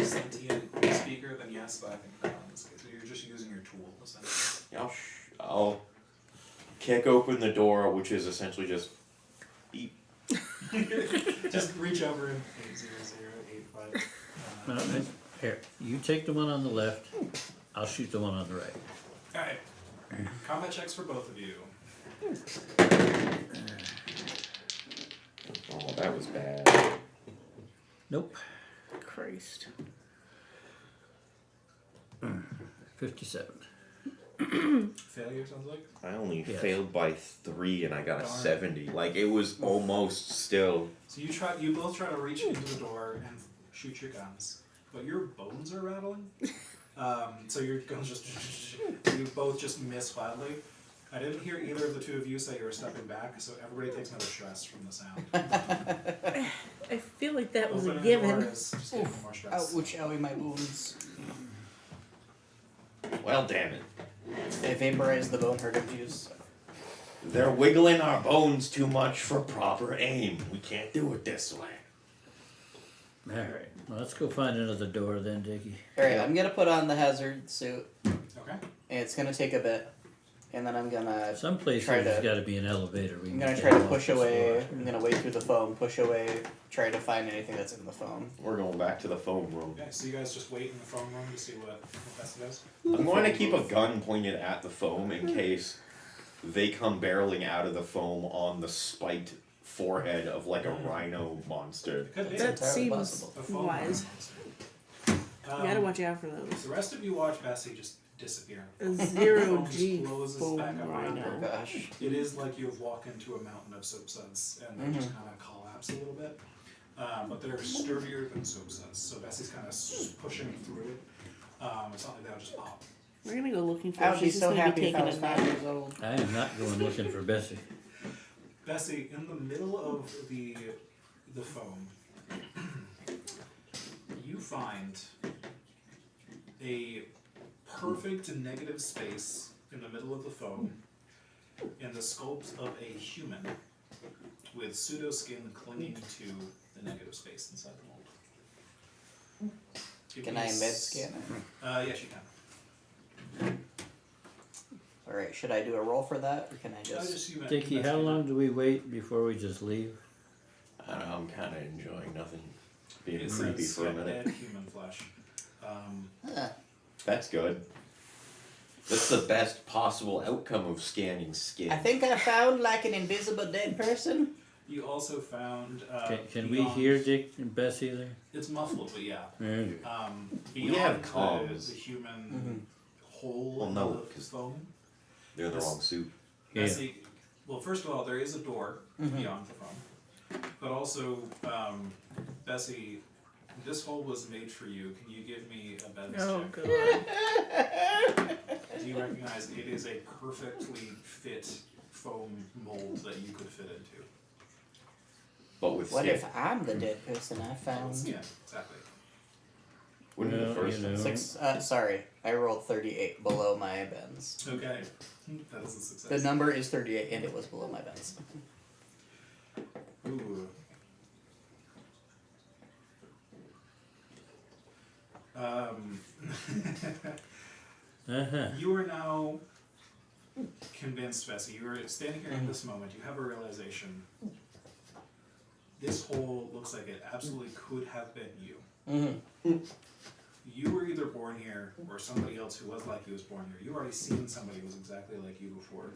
sentient speaker, then yes, but I think not in this case. You're just using your tool, essentially. I'll kick open the door, which is essentially just beep. Just reach over and 80085. Alright, here, you take the one on the left. I'll shoot the one on the right. Alright. Combat checks for both of you. Oh, that was bad. Nope. Christ. 57. Failure sounds like. I only Yes. failed by 3 and I got a Darn. 70. Like, it was almost still. So you both try to reach into the door and shoot your guns, but your bones are rattling. So your guns just you both just miss wildly. I didn't hear either of the two of you say you were stepping back, so everybody takes another stress from the sound. I feel like that was a Opening the door given. is just giving more stress. Ouch, owie, my wounds. Well, damn it. I vaporized the bone hurting juice. They're wiggling our bones too much for proper aim. We can't do it this way. Alright, well, let's go find another door then, Dickie. Alright, I'm gonna put on the hazard suit. Okay. And it's gonna take a bit. And then I'm gonna Some places Try to- there's gotta be an elevator. I'm gonna try to push away. I'm gonna wade through the foam, push away, try to find anything that's in the foam. We're going back to the foam room. Okay, so you guys just wait in the phone room to see what Bessie does. I'm going to keep a gun pointed at the foam in case they come barreling out of the foam on the spiked forehead of like a rhino monster. Could be. That entirely seems possible. A phone wise. room. You gotta watch out for those. The rest of you watch Bessie just disappear. A zero Phone just G closes foam back up around Oh her. rhino. gosh. It is like you've walked into a mountain of soap suds and they just kind of collapse a little bit. But they're sturdier than soap suds, so Bessie's kind of pushing through it. It's not like they'll just pop. We're gonna go looking for I her. would be She's just so gonna be happy if I taking was a 5 nap. years old. I am not going looking for Bessie. Bessie, in the middle of the foam, you find a perfect negative space in the middle of the foam in the sculpt of a human with pseudo skin clinging to the negative space inside the mold. Give Can me I a med scan it? Yes, you can. Alright, should I do a roll for that, or can I just... You Dickie, how investigate. long do we wait before we just leave? I don't know, I'm kind of enjoying nothing. Being It creepy says for a minute. dead human flesh. Huh. That's good. That's the best possible outcome of scanning skin. I think I found like an invisible dead person. You also found. Can we beyond- hear Dick and Bessie there? It's muffled, but yeah. Okay. Beyond have the comms. human hole Well, in no, the 'cause- foam. They're in the Yes. wrong suit. Yeah. Bessie, well, first of all, there is a door beyond the foam, but also, Bessie, this hole was made for you. Can you give me a bed Oh check? god. Do you recognize it is a perfectly fit foam mold that you could fit into? But with What skin. if I'm the dead person I found? Yeah, exactly. Wouldn't be the Well, first you time. know. Sorry, I rolled 38 below my bends. Okay, that is a success. The number is 38 and it was below my bends. Ooh. Uh-huh. You are now convinced, Bessie. You are standing here in this moment. You have a realization. This hole looks like it absolutely could have been you. Mm-hmm. You were either born here or somebody else who was like you was born here. You've already seen somebody who was exactly like you before.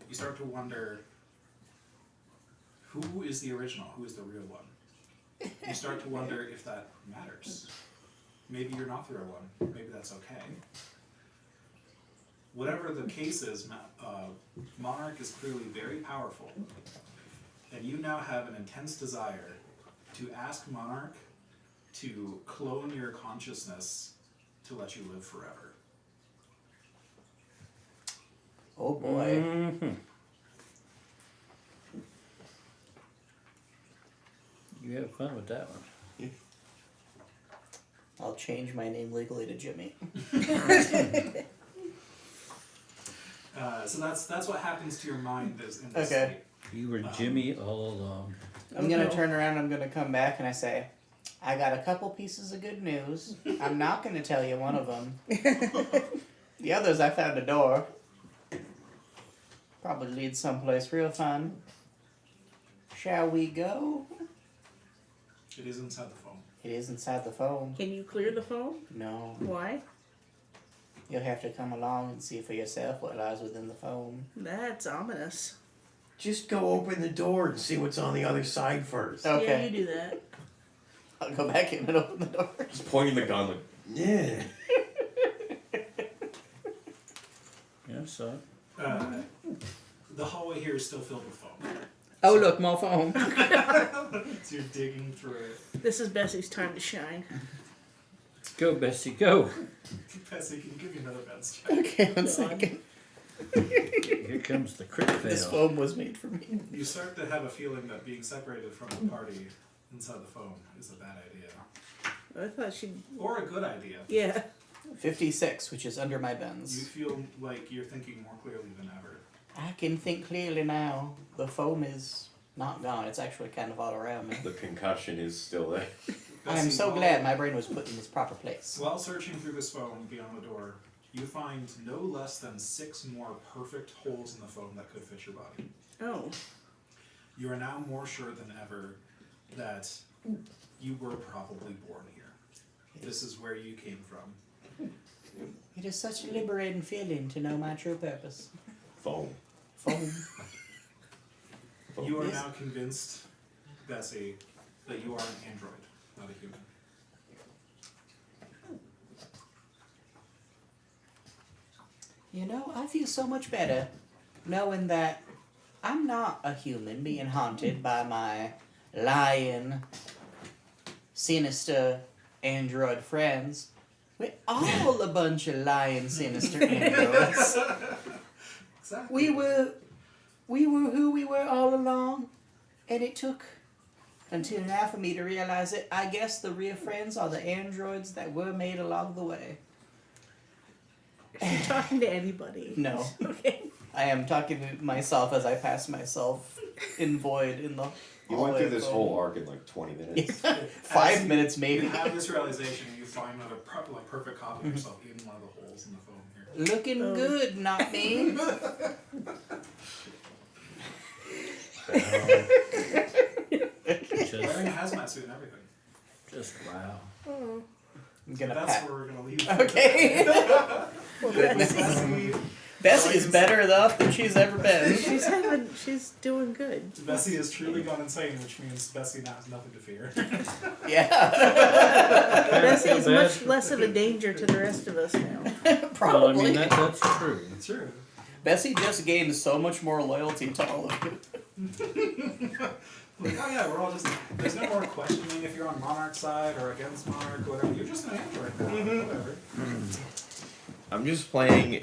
You start to wonder, who is the original? Who is the real one? You start to wonder if that matters. Maybe you're not the real one. Maybe that's okay. Whatever the case is, Monarch is clearly very powerful. And you now have an intense desire to ask Monarch to clone your consciousness to let you live forever. Oh boy. Mhm. You have fun with that one. I'll change my name legally to Jimmy. So that's what happens to your mind in this Okay. state. You were Jimmy all along. I'm gonna turn around, I'm gonna come back and I say, I got a couple pieces of good news. I'm not gonna tell you one of them. The others I found a door. Probably leads someplace real fun. Shall we go? It is inside the phone. It is inside the foam. Can you clear the phone? No. Why? You'll have to come along and see for yourself what lies within the foam. That's ominous. Just go open the door and see what's on the other side first. Yeah, Okay. you do that. I'll go back in and open the door. Just pointing the gun like, yeah. saw it. The hallway here is still filled with foam. Oh, look, more foam. So you're digging through it. This is Bessie's time to shine. Go, Bessie, go. Bessie, can you give me another Ben's check? Okay, one second. Here comes the crit fail. This foam was made for me. You start to have a feeling that being separated from the party inside the foam is a bad idea. I thought she'd. Or a good idea. Yeah. 56, which is under my You bends. feel like you're thinking more clearly than ever. I can think clearly now. The foam is not gone. It's actually kind of all around me. The concussion is still there. I am Bessie, so while- glad my brain was put in its proper place. While searching through this foam beyond the door, you find no less than 6 more perfect holes in the foam that could fit your body. Oh. You are now more sure than ever that you were probably born here. This is where you came from. It is such a liberating feeling to know my true purpose. Foam. Foam. You are Yes. now convinced, Bessie, that you are an android, not a human. You know, I feel so much better knowing that I'm not a human being haunted by my lying, sinister android friends. We're all a bunch of lying, sinister androids. Exactly. We were who we were all along, and it took until now for me to realize it. I guess the real friends are the androids that were made along the way. Talking to anybody. No. Okay. I am talking to myself as I pass myself in void in the You went through hallway this of whole arc in like 20 minutes. 5 minutes You maybe. have this realization, you find another perfect copy of yourself in one of the holes in the foam here. Looking Oh. good, not me. Just, Wearing a hazmat suit and everything. just wow. Oh. I'm gonna That's pat. where we're going to leave. Okay. Well, Bessie. Bessie, Bessie is better off than she's ever been. She's doing good. Bessie has truly gone insane, which means Bessie now has nothing to fear. Yeah. Bessie is Bad. much less of a danger to the rest of us now. Well, I Probably. mean, that's true. True. Bessie just gained so much more loyalty to all of you. Like, oh yeah, we're all just, there's no more questioning if you're on Monarch's side or against Monarch or whatever. You're just an android now. Whatever. I'm just playing